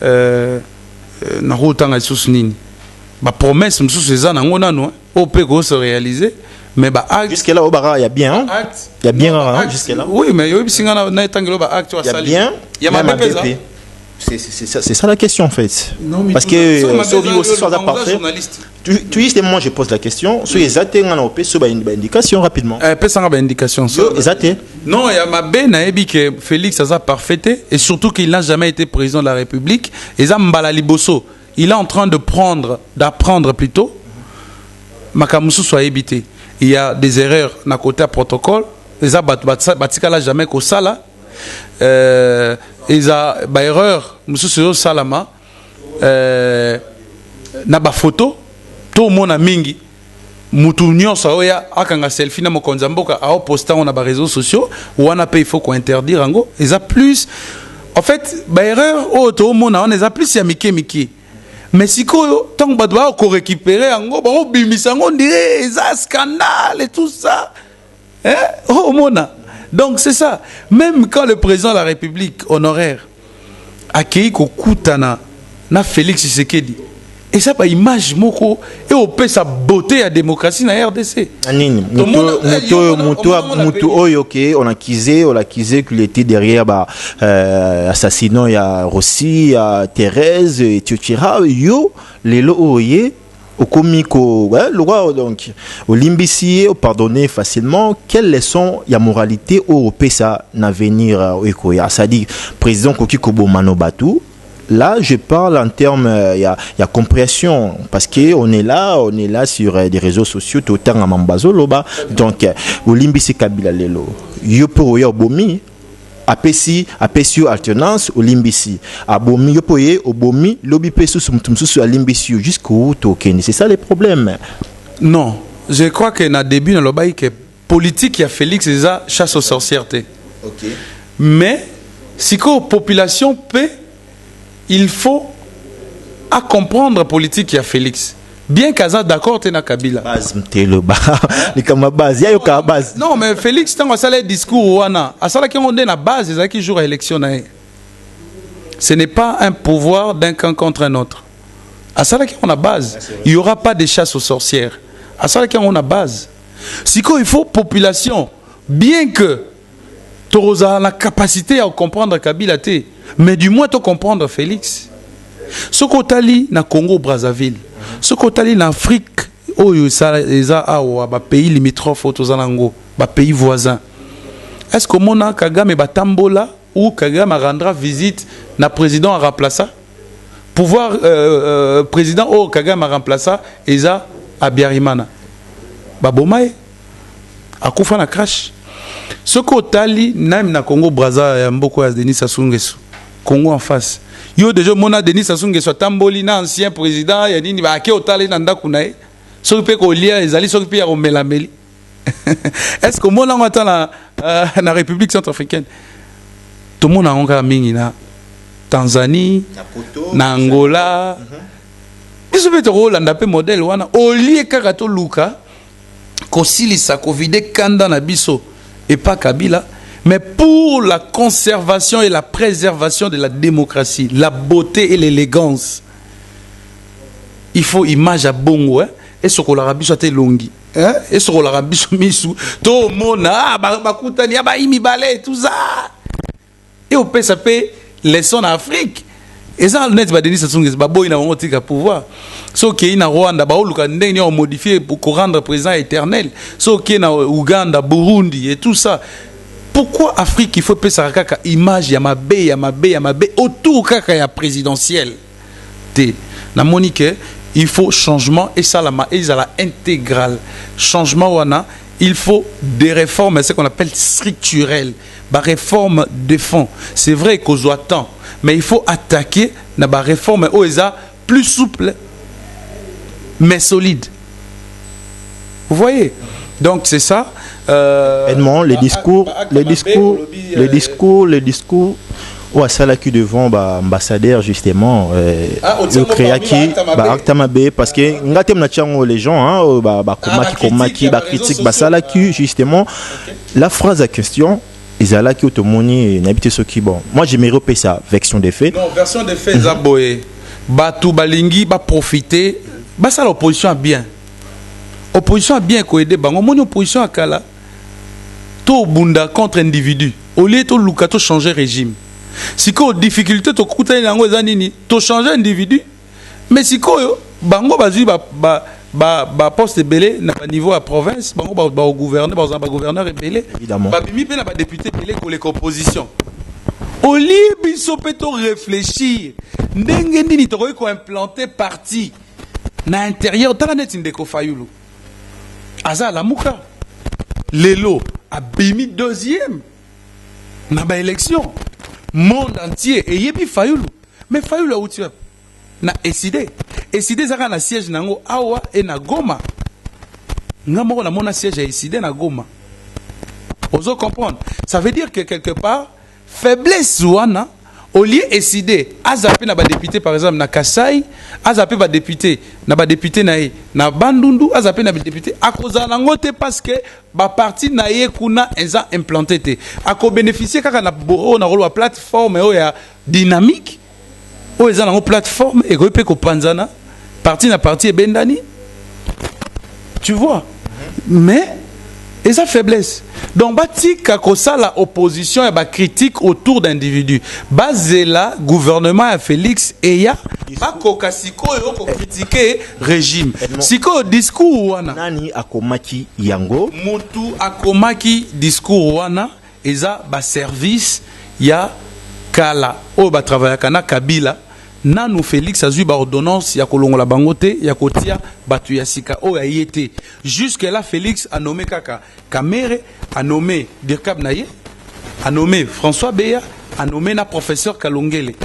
Speaker 1: na otanga isusu nini ba promesse misusu eza nango nano o pe ko se réaliser mais ba acte
Speaker 2: jusque là au bara il y a bien il y a bien jusque là
Speaker 1: oui mais yo bisinga na etangelo ba acte wa sali
Speaker 2: il y a bien c'est ça la question en fait non, parce que Sobi aussi soit parfait. Tu justement je pose la question sur les athées on a opé sur une indication rapidement
Speaker 1: pesa ba indication
Speaker 2: les athées
Speaker 1: non il y a mabe na ebi que Félix a parfaité et surtout qu'il n'a jamais été président de la République et ça mbala liboso il est en train d'apprendre plutôt makamusu soit évité il y a des erreurs na côté à protocole et ça batika la jamais ko sala eza ba erreur mususu salama na ba photo to mona mingi mutu nyonso oya akanga selfie na mokonzi mboka a poster on a ba réseaux sociaux wana pe il faut qu'on interdire ango eza plus en fait ba erreur o to mona on eza plus ya miki mais siko tant ba doit ko récupérer ango ba obimisa ango dire eza scandale et tout ça hein oh mona. Donc c'est ça. Même quand le président de la République honoraire accueilli Kokutana na Félix Tshisekedi et ça pas image moko et on peut sa beauté à démocratie na RDC.
Speaker 2: Anine muto oyoke on accusé qu'il était derrière assassinat ya Rossi, ya Thérèse et Tchotchira yo lelo oye au comico le roi donc au limbisi pardonner facilement quelles leçons ya moralité au pesa n'avenir ekoya ça dit président Koki Kobo Manobatu là je parle en termes il y a compréhension parce que on est là sur des réseaux sociaux tout temps à Mambazo loba donc au limbisi Kabila lelo yo pour yo bomi apesi alternance au limbisi abomi yopoye obomi lobi pesu sumtumsusu à limbisi jusqu'au token c'est ça les problèmes
Speaker 1: non je crois que na début na lobai que politique ya Félix eza chasse aux sorcières té OK mais si que population peut il faut à comprendre politique ya Félix bien qu'Aza d'accord t'es na Kabila
Speaker 2: base mtelo ba ni kama base ya yoka base
Speaker 1: non mais Félix tango ça les discours wana asala ki on na base ezaki jour à élection na ce n'est pas un pouvoir d'un camp contre un autre À ça là qu'on a base. Il n'y aura pas de chasse aux sorcières. À ça là qu'on a base. Si quoi il faut population, bien que tu aies la capacité à comprendre Kabila, mais du moins tu comprendre Félix. Ce qu'on t'a dit na Congo Brazzaville, ce qu'on t'a dit en Afrique, pays limitrophes, pays voisins. Est-ce que mon Kagame Batambola ou Kagame rendra visite na président à remplacer? Pouvoir président ou Kagame a remplacé Eza à Biarimana. Babomae a Koufa na crash. Ce qu'Otali même na Congo Brazza mboko ya Denis Sassou Nguesso. Congo en face. Yo déjà mona Denis Sassou Nguesso tamboli na ancien président ya nini ba ke Otali na ndaku na ye. So pe ko lia ezali so pe ya romelameli. Est-ce que mona ngata na République centrafricaine? Tout le monde a encore mingi na Tanzanie, na Angola. Ils sont peut-être Hollande pe modèle wana olie kakato luka kosilisa kovide kanda na biso et pas Kabila, mais pour la conservation et la préservation de la démocratie, la beauté et l'élégance. Il faut image à bongo, hein? Et ce qu'on a rabi soit longi, hein? Et ce qu'on a rabi soit misou, tout le monde, bakutani, imi balé, tout ça. Et au ça fait leçon en Afrique. Et ça, le net va donner ce son babo ina monté qu'à pouvoir. So qui na Rwanda, ba oluka ndenge on modifié pour rendre président éternel. So qui na Ouganda, Burundi et tout ça. Pourquoi Afrique il faut payer ça kaka image ya mabe autour kaka ya présidentiel. Té na monique il faut changement et ça la intégral. Changement wana, il faut des réformes, ce qu'on appelle structurelles, ba réforme de fond. C'est vrai qu'on doit tant, mais il faut attaquer na ba réforme plus souple mais solide. Vous voyez? Donc c'est ça.
Speaker 2: Edmond, le discours. Ouais, ça là qui devant ambassadeur justement le créaki Aktamabe parce que ngatem na tiango les gens komaki critique ça là qui justement la phrase à question ezala qui automoni n'habite ce qui bon moi j'aimerais repérer ça version des faits
Speaker 1: non version des faits zaboé batu balingi ba profiter ba ça l'opposition a bien ko aider bango mon opposition a kala to bunda contre individu au lieu to lukato changer régime. Si ko difficulté to kuta nango zanini to changer individu mais si ko bango bazui ba poste belé na niveau à province bango ba gouverner ba gouverneur belé ba bimi pe na ba député belé ko les opposition au lieu biso pe to réfléchir ndenge ndini to ko implanter parti na intérieur tala net ndeko fayulu aza la muka lelo a bimi deuxième na ba élection monde entier et yebi Fayulu mais Fayulu a outi na décidé zaka na siège nango awa et na Goma ngamo na mona siège a décidé na Goma ozo comprendre ça veut dire que quelque part faiblesse wana au lieu décider azape na ba député par exemple na Kasai azape ba député na Bandundu azape na ba député akoza nango te parce que ba parti na ye kuna eza implanté te ako bénéficier kaka na boro na rolo plateforme o ya dynamique o eza nango plateforme et ko pe ko panzana parti na parti e bendani tu vois mais et sa faiblesse. Donc, bati kakosa la opposition et ba critique autour d'individus. Basé là, gouvernement à Félix et ya ba kokasiko et ko critiquer régime. Siko discours wana.
Speaker 2: Nani akomaki yango.
Speaker 1: Mutu akomaki discours wana eza ba service ya kala o ba travailler kana Kabila. Nanu Félix a eu ba ordonnance ya kolongola bangote ya kotia batu ya sika o ya yete jusque là Félix a nommé kaka Kamere a nommé Dirkab Naye a nommé François Beya a nommé na professeur Kalongele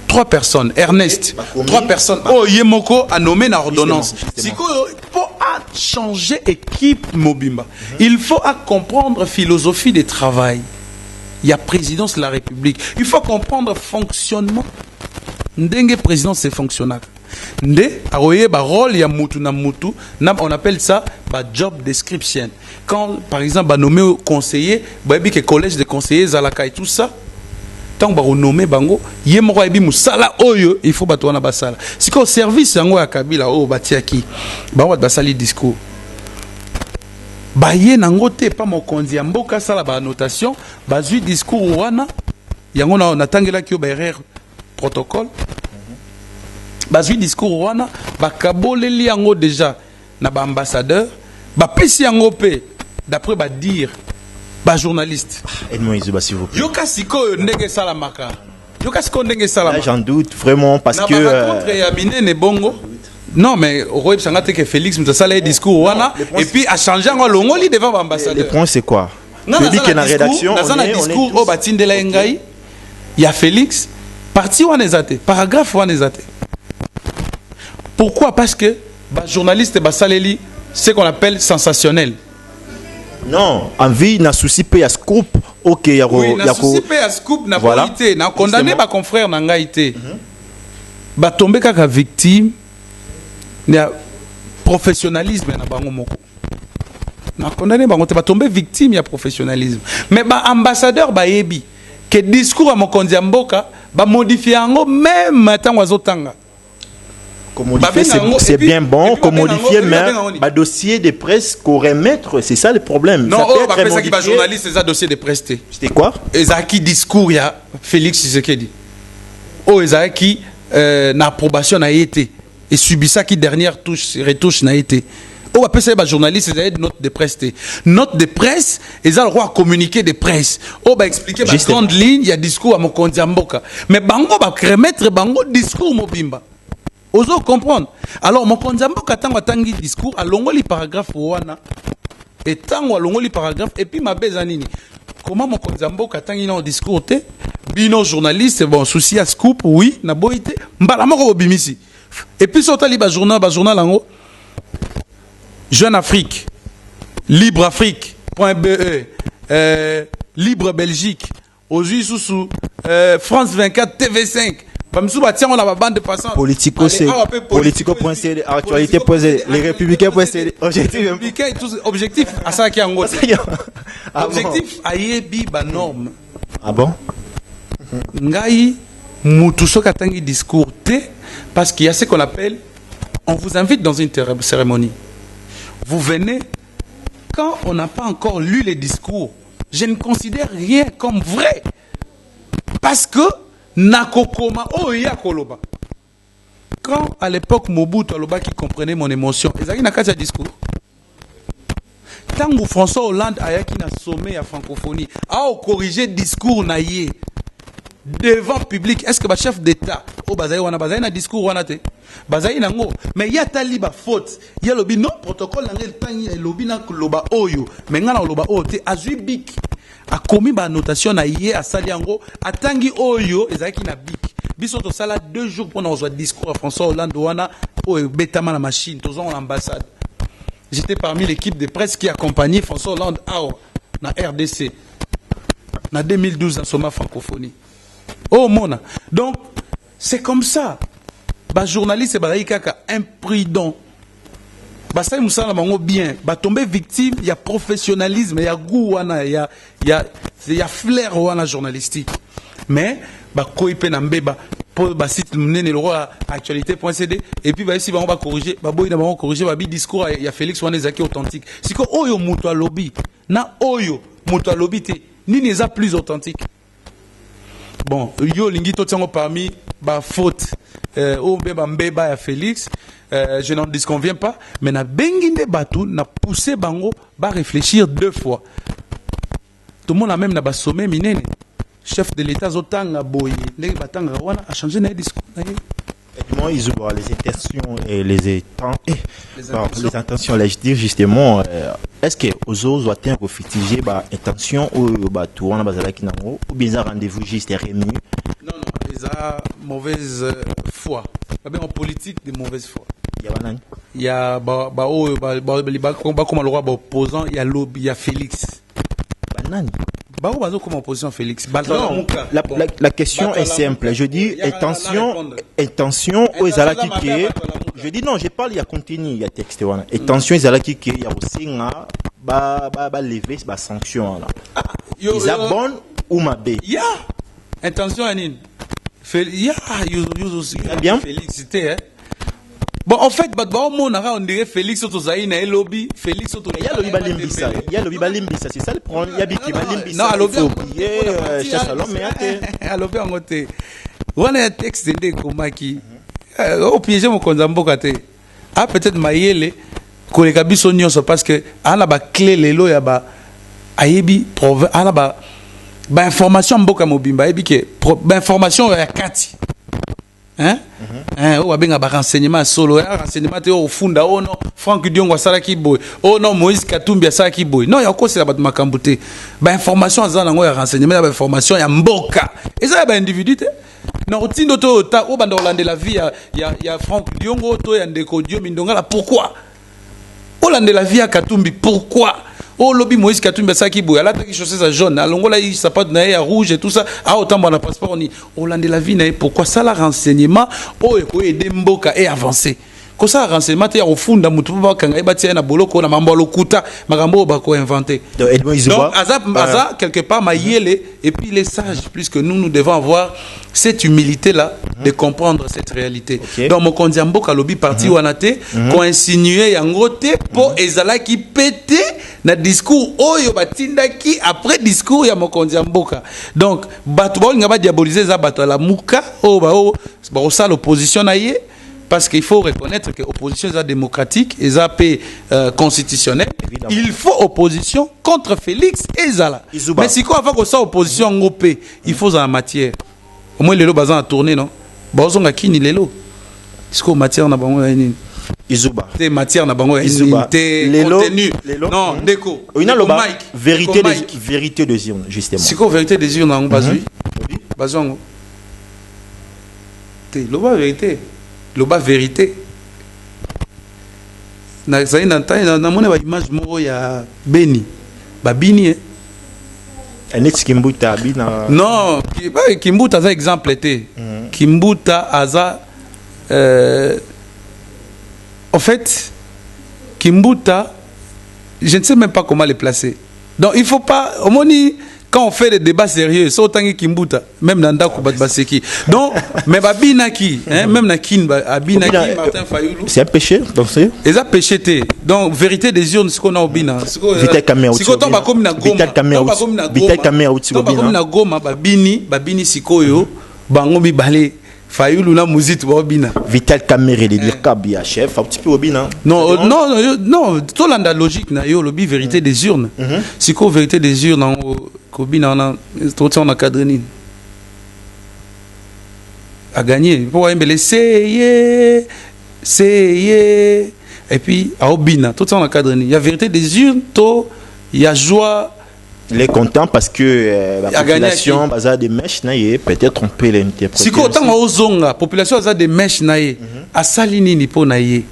Speaker 1: 3 personnes Ernest 3 personnes oh Yemoko a nommé na ordonnance siko pour changer équipe Mobimba il faut à comprendre philosophie de travail. Il y a présidence de la République. Il faut comprendre fonctionnement. Ndenge présidence c'est fonctionnaire. Nde aroye ba rôle ya mutu na mutu, on appelle ça ba job description. Quand par exemple ba nommé conseiller, ba bi que collège de conseillers zalaka et tout ça, tant ba renommer bango ye moko ebi musala oyo il faut bato wana basala siko service yango ya Kabila o batiaki bango basali discours ba ye nango te pa mokonzi ya mboka sala ba annotation bazui discours wana yango na tangela ki ba erreur protocole bazui discours wana bakaboleli yango déjà na ba ambassadeur ba pesi yango pe d'après ba dire ba journaliste
Speaker 2: Edmond Izuba s'il vous plaît.
Speaker 1: Yoka siko ndenge sala maka. Yoka siko ndenge sala maka.
Speaker 2: J'en doute vraiment parce que
Speaker 1: contre Yamine ne bongo. Non mais au Royaume Sangate que Félix Moussala a discours wana et puis a changé en longoli devant l'ambassadeur.
Speaker 2: Le point c'est quoi? Tu dis que dans la rédaction
Speaker 1: dans un discours au Batindela Ngai il y a Félix parti wana ezate paragraphe wana ezate. Pourquoi? Parce que ba journaliste ba saleli ce qu'on appelle sensationnel.
Speaker 2: Non, envie n'a souci pas à scoop. OK, il y a
Speaker 1: oui, n'a souci pas à scoop n'a
Speaker 2: voilà.
Speaker 1: Pas été, n'a condamné ma confrère n'a pas été. Ba tomber kaka victime n'a professionnalisme na bango moko. N'a condamné bango te ba tomber victime ya professionnalisme. Mais ba ambassadeur ba yebi que discours à mokonzi mboka ba modifier ngo même tango azotanga.
Speaker 2: Modifier c'est bien bon, comme modifier mais le dossier de presse qu'on remettre, c'est ça le problème.
Speaker 1: Non, ça peut être journaliste, c'est ça dossier de presse.
Speaker 2: C'était quoi?
Speaker 1: Ezaki discours il y a Félix Tshisekedi. Oh Ezaki n'approbation n'a été et subit ça qui dernière touche retouche n'a été. Oh après ça journaliste c'est note de presse. Note de presse, ils ont le droit à communiquer de presse. Oh bah expliquer la grande ligne, il y a discours à Mokonzi Mboka. Mais bango va remettre bango discours mobimba. Oso comprendre. Alors mon konzambo katango tangi discours à longoli paragraphe wana et tango à longoli paragraphe et puis ma bezanini. Comment mon konzambo katangi non discours te bino journaliste bon souci à scoop oui na boité mbala moko bimisi. Et puis sotali ba journal lango Jeune Afrique Libre Afrique.be Libre Belgique Ozuisusu France 24 TV5 on a bande de passants.
Speaker 2: Politico.cd, actualité.cd, les républicains.cd,
Speaker 1: objectif à ça qui est en gros. Objectif à yebi ba norme.
Speaker 2: Ah bon?
Speaker 1: Ngai mutuso katangi discours te parce qu'il y a ce qu'on appelle on vous invite dans une cérémonie. Vous venez quand on n'a pas encore lu les discours. Je ne considère rien comme vrai parce que Nakokoma oh ya koloba. Quand à l'époque Mobutu aloba qui comprenait mon émotion, ezaki na kati discours. Tango François Hollande ayaki na sommet à francophonie, a corriger discours na yé devant public. Est-ce que ba chef d'état o bazai wana bazai na discours wana te? Bazai nango, mais ya tali ba faute. Ya lobi non protocole na ngel tangi lobi na loba oyo, mais ngana loba o te azui bik. A commis ma notation na hier à Saliango, à Tangi Oyo, et Zaki na Bik. Biso to sala 2 jours pour nous discours à François Hollande Ouana, au Betama la machine, tous en l'ambassade. J'étais parmi l'équipe de presse qui accompagnait François Hollande à na RDC. Na 2012 dans Soma francophonie. Oh mona. Donc, c'est comme ça. Bah journaliste et bah kaka imprudent. Bah ça moussala mango bien, bah tomber victime, il y a professionnalisme, il y a goût wana, il y a flair wana journalistique. Mais bah koipe nambe bah pour bah site mnene le roi actualité.cd et puis bah ici bah on va corriger, bah boy on va corriger bah bi discours il y a Félix wana zaki authentique. Si ko oyo muto lobby, na oyo muto lobby te, ni neza plus authentique. Bon, yo lingi to tiango parmi bah faute au beba mbeba ya Félix. Je n'en disconviens pas, mais na benginde batou na poussé bango ba réfléchir 2 fois. Tout le monde a même na ba sommet minene. Chef de l'État zotanga boy, les batanga wana a changé na discours.
Speaker 2: Edmond Izuba, les intentions et les intentions, là je dis justement, est-ce que aux autres doit être refusé bah intention ou bah tout on a basé qui nango ou bien un rendez-vous juste remis?
Speaker 1: Non, ils ont mauvaise foi. Pas bien en politique de mauvaise foi. Il y a comme le roi opposant, il y a lobby, il y a Félix.
Speaker 2: Banane.
Speaker 1: Comme opposition Félix.
Speaker 2: La question est simple. Je dis intention aux Ezalaki qui je dis non, je parle il y a contenu, il y a texte voilà. Intention Ezalaki qui il y a aussi nga ba lever ba sanction là. Ils abonnent ou ma bé.
Speaker 1: intention ya nini
Speaker 2: bien
Speaker 1: félicité hein. Bon, en fait, on dirait Félix Otozaïna et lobby. Félix
Speaker 2: Otozaïna. Il y a lobby balimbisa. C'est ça le problème. Il y a Biki balimbisa.
Speaker 1: Non, lobby.
Speaker 2: Lobby
Speaker 1: en côté. On a un texte de Komaki. Au piégé, mon konzamboka te. Ah, peut-être Mayele. Koleka biso nyonso parce que ana ba clé lelo ya ba ayebi ana ba information mboka mobimba ayebi ke information ya kati. Hein? Oh, ben ba renseignement solo, renseignement te au funda oh non, Franck Diongo salaki boy. Oh non, Moïse Katumbi salaki boy. Non, ya ko c'est la bat makambute. Ba information za nango ya renseignement, ba information ya mboka. Et ça ba individu te. Non, tindo to ta o banda Hollande la vie ya Franck Diongo to ya ndeko Dio Mindonga la pourquoi? Hollande la vie à Katumbi pourquoi? Oh lobby Moïse Katumbi salaki boy. Ala taki chaussée sa jaune, alongola il sapat na ya rouge et tout ça. Ah autant bon passeport ni Hollande la vie na pourquoi ça la renseignement oh eko aider mboka et avancer. Ko ça renseignement te ya ofunda mutu ba kanga ibati na boloko na mambo lokuta magambo ba ko inventer. Donc Azap quelque part Mayele et puis les sages plus que nous devons avoir cette humilité là de comprendre cette réalité. Donc mon kondiamboka lobby parti wanate ko insinuer yango te po ezala ki pété na discours oyo batindaki après discours ya mokonzi ya mboka. Donc bato ba ngaba diaboliser za bato la muka o ba o ça l'opposition na ye parce qu'il faut reconnaître que l'opposition est démocratique et constitutionnelle. Il faut opposition contre Félix et Zala. Mais si quoi avant que ça opposition en il faut en matière. Au moins les lots basant à tourner non. Bazon a qui ni les lots. Est-ce que matière n'a pas une
Speaker 2: Izuba.
Speaker 1: Des matières n'a pas
Speaker 2: une
Speaker 1: contenu. Non, déco.
Speaker 2: Oui, non, vérité des urnes justement.
Speaker 1: C'est quoi vérité des urnes en bazui? Bazon. L'oba vérité. L'oba vérité. Na zai na mona ba image moko ya Beni. Ba Bini.
Speaker 2: Alex Kimbuta bina.
Speaker 1: Non, Kimbuta a exemple été. Kimbuta aza en fait Kimbuta je ne sais même pas comment les placer. Donc il faut pas au moni quand on fait des débats sérieux, c'est autant que Kimbuta, même Nanda Kubatbaseki. Donc, mais Babinaki, même Nakin, Babinaki, Martin Fayoulou.
Speaker 2: C'est un péché, donc c'est.
Speaker 1: Et ça péché. Donc, vérité des urnes, c'est qu'on a au Bina.
Speaker 2: Vital Kamea.
Speaker 1: C'est qu'on tombe comme na Goma.
Speaker 2: Vital Kamea.
Speaker 1: Tombe comme na Goma, Babini, Sikoyo, Bangomi Balé. Fayoulou na Mouzit Bobina.
Speaker 2: Vital Kamere de dire Kabia chef, un petit peu Bobina.
Speaker 1: Non, tout l'anda logique na yo lobby vérité des urnes. Si quoi vérité des urnes en Kobina on a tout on a cadré a gagné. Pour embellir c'est et puis à Obina tout on a cadré. Il y a vérité des urnes, to il y a joie.
Speaker 2: Il est content parce que la population a des mèches naïe peut-être on peut l'interpréter.
Speaker 1: Si quand on zonga population a des mèches naïe à salini ni po naïe.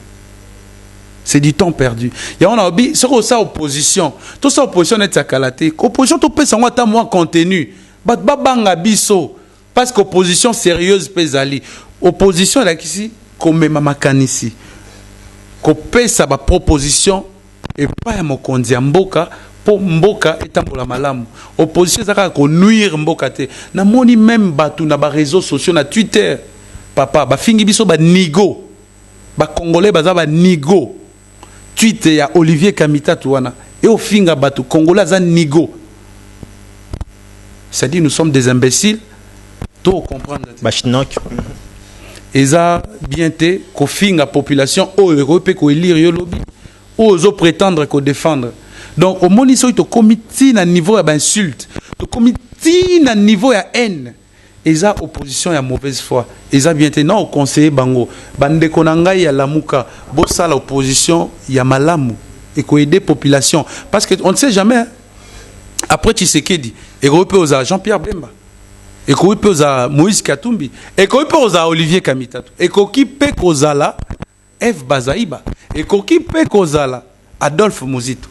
Speaker 1: C'est du temps perdu. Il y a on a obi sur ça opposition. Tout ça opposition est sakalaté. Opposition tout peut savoir tant moins contenu. Bat babanga biso parce qu'opposition sérieuse pezali. Opposition là ici comme mama kanisi. Ko pesa ba proposition et pas ya mokonzi ya mboka. Mboka etambola malamu opposition zaka ko nuire mboka te na moni même batu na ba réseaux sociaux na Twitter papa ba fingi biso ba nigo ba congolais baza ba nigo tweet ya Olivier Kamita tuana et au finga batu congolais za nigo c'est dit nous sommes des imbéciles to comprendre
Speaker 2: bachinok
Speaker 1: eza bien te ko finga population o europe ko élire yo lobby ozo prétendre ko défendre. Donc, au moment où tu commis à niveau d'insulte, tu commis à niveau de haine, et ça, opposition est mauvaise foi. Et ça, bien non, au conseiller Bango, Bande Konanga, il y a la Mouka, Bossa, l'opposition, il y a Malamu, et qu'on aide la population. Parce qu'on ne sait jamais, après Tshisekedi, et qu'on peut aux Jean-Pierre Bemba, et qu'on peut aux Moïse Katumbi, et qu'on peut aux Olivier Kamitatou, et qu'on peut aux F. Bazaïba, et qu'on peut aux Adolphe Mouzito.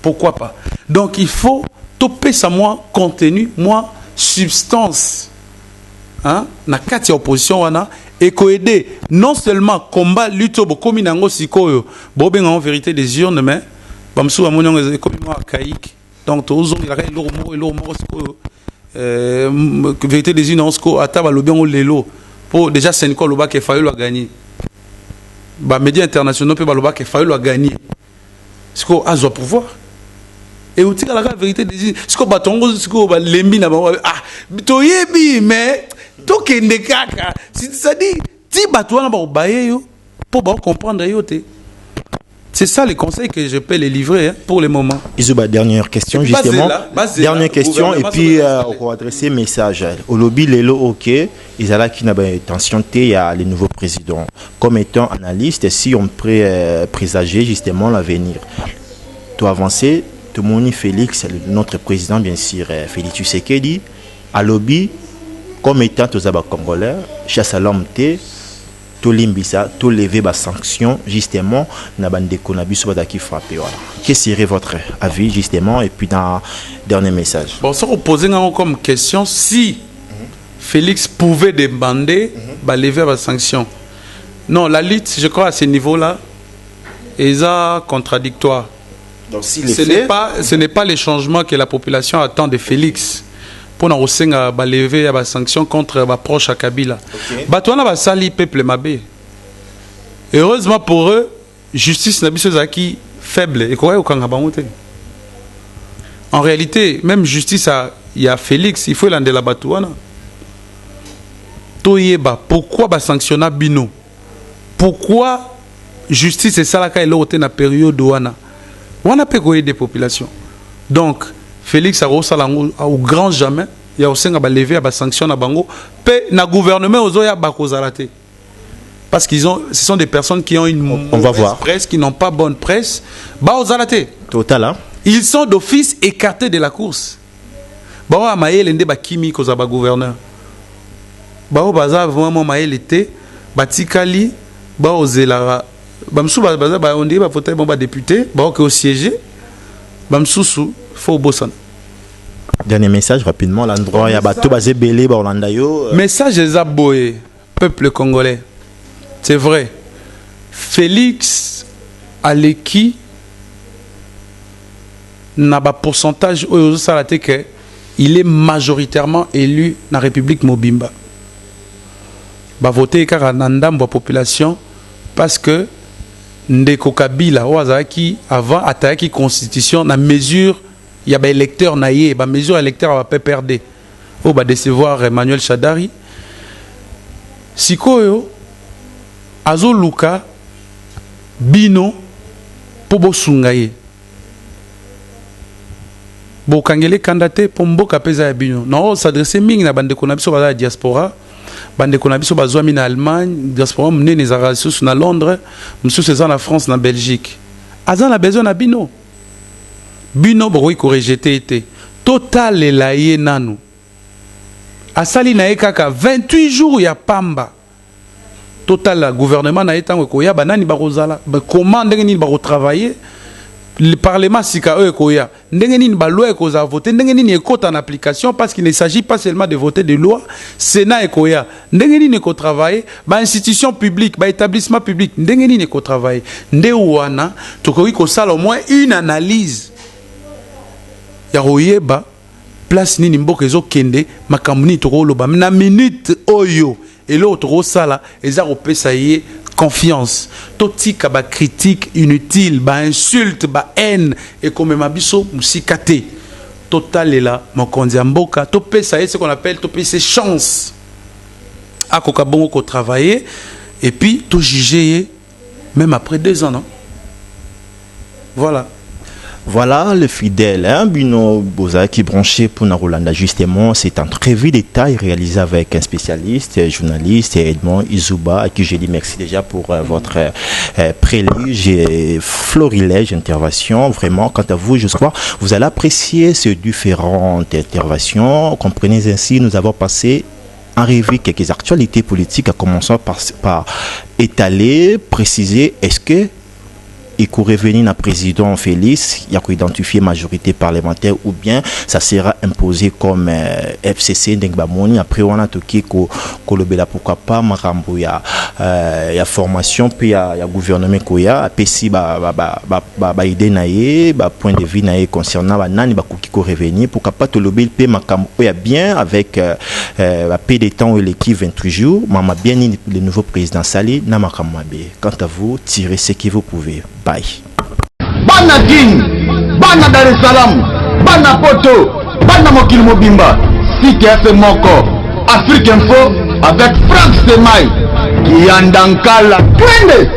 Speaker 1: Pourquoi pas? Donc il faut toper ça moi contenu, moi substance. Hein? Na kati opposition wana et ko aider non seulement combat lutte bokomi nango sikoyo, bobenga en vérité des urnes mais bamsou amonyo comme moi caïque. Donc tozo il a lourd sikoyo. vérité des UNESCO, Ataba Lobian Lelo, pour déjà c'est quoi le bas qu'il fallait gagner. Bah, médias internationaux, puis le bas qu'il fallait gagner. C'est quoi, à ce pouvoir. Et aussi, la vérité des UNESCO, c'est quoi, batongo, c'est quoi, l'embi, ah, toyebi, mais, tokende kaka, ça dit, ti batouana, bah, pour comprendre, c'est ça les conseils que je peux les livrer pour le moment.
Speaker 2: Isouba, dernière question justement. Dernière question et puis on va adresser un message. Au lobby, Lelo, ok, ils ont qui n'a pas intention il y a les nouveaux présidents. Comme étant analyste, si on peut présager justement l'avenir. Tu avancer, tout le monde Félix, notre président bien sûr, Félix Tshisekedi, à lobby, comme étant tous les Congolais, chasse à l'homme tout limbisa, tout lever bas sanctions justement na bande konabiso ba qui frapper voilà. Quel serait votre avis justement et puis dans dernier message.
Speaker 1: Bon, ça vous posez comme question si Félix pouvait demander bah lever bas sanctions. Non, la lutte, je crois à ce niveau-là est contradictoire. Donc si ce n'est pas les changements que la population attend de Félix. Pour nous lever des sanctions contre les proches à Kabila. Batouana va sali peuple mabé. Heureusement pour eux, justice n'a pas été faible. Et quoi en réalité, même justice, il y a Félix, il faut l'ande la Batouana. Toyeba, pourquoi sanctionner Bino? Pourquoi justice et ça là dans la période douana? On a pas des populations. Donc, Félix a au grand jamais, il y a aussi un levé à sanction na bango, pe na gouvernement aux oya bakozalate. Parce ce sont des personnes qui ont une mauvaise presse, qui n'ont pas bonne presse, baozalate.
Speaker 2: Total hein?
Speaker 1: Ils sont d'office écartés de la course. Bao amaye lende ba kimi koza ba gouverneur. Bao baza vraiment maye l'été, batikali, bao zela, bamsou baza ba onde ba voter bon ba député, bao que au siège, bamsou faut bossan.
Speaker 2: Dernier message rapidement l'endroit il y a bateau basé belé ba Olanda yo.
Speaker 1: Message des aboyés peuple congolais. C'est vrai. Félix Aleki n'a pas pourcentage au salaté que il est majoritairement élu dans la République Mobimba. Ba voter car nandam ba population parce que Ndeko Kabila Ouazaki avant attaqué constitution na mesure il y a des électeurs naïe, ba mesure électeur va pas perdre. Ou ba décevoir Emmanuel Chadari. Sikoyo Azo Luka Bino Pobo Sungaye. Bo kangele candidaté pour mboka pesa ya Bino. Non, s'adresser ming na bande konabiso ba diaspora. Bande konabiso ba zoami na Allemagne, diaspora mne les arasus na Londres, monsieur c'est na France na Belgique. Azan a besoin na Bino. Bino boroui ko rejeté été total elaye nanu asali na ekaka 28 jours ya pamba total gouvernement na etango ko ya banani bakozala comment ndenge nini bako travailler le parlement sika koya ndenge nini ba loi koza voter ndenge nini ekota en application parce qu'il ne s'agit pas seulement de voter des lois Sénat koya ndenge nini ko travailler ba institution publique ba établissement public ndenge nini ko travailler nde wana tokoki ko sala au moins une analyse ya royeba place nini mboka ezo kende makamuni toko loba na minute oyo elo toko sala eza kopesa ye confiance totika ba critique inutile ba insulte ba haine et comme mabiso musikate totalela mokonzi ya mboka topesa ye ce qu'on appelle topesa chance akoka bongo ko travailler et puis to juger même après 2 ans non voilà.
Speaker 2: Voilà le fidèle, hein, Bino Boza qui branché pour Narolanda. Justement, c'est un très vite détail réalisé avec un spécialiste, journaliste, Edmond Isouba, à qui je dis merci déjà pour votre prélige et florilège intervention. Vraiment, quant à vous, je crois, vous allez apprécier ces différentes interventions. Comprenez ainsi, nous avons passé en revue quelques actualités politiques, à commencer par étaler, préciser, est-ce que et qu'on revenir à président Félix, il y a qu'à identifier majorité parlementaire ou bien ça sera imposé comme FCC Dengbamoni. Après on a toqué kolobela pourquoi pas makambo ya formation puis ya gouvernement koya apesi ba idée naie ba point de vue naie concernant ba nani ba koki ko revenir pourquoi pas to lobel pe makambo ya bien avec ba paix de temps et l'équipe 28 jours mama bien le nouveau président Sali na makambo mabe. Quant à vous, tirez ce que vous pouvez. Bye.
Speaker 3: Bana King, Bana Dar es Salaam, Bana Poto, Bana Mokil Mobimba, CTF Moko, Afrique Info avec Franck Semaï, Yandankala, Twende.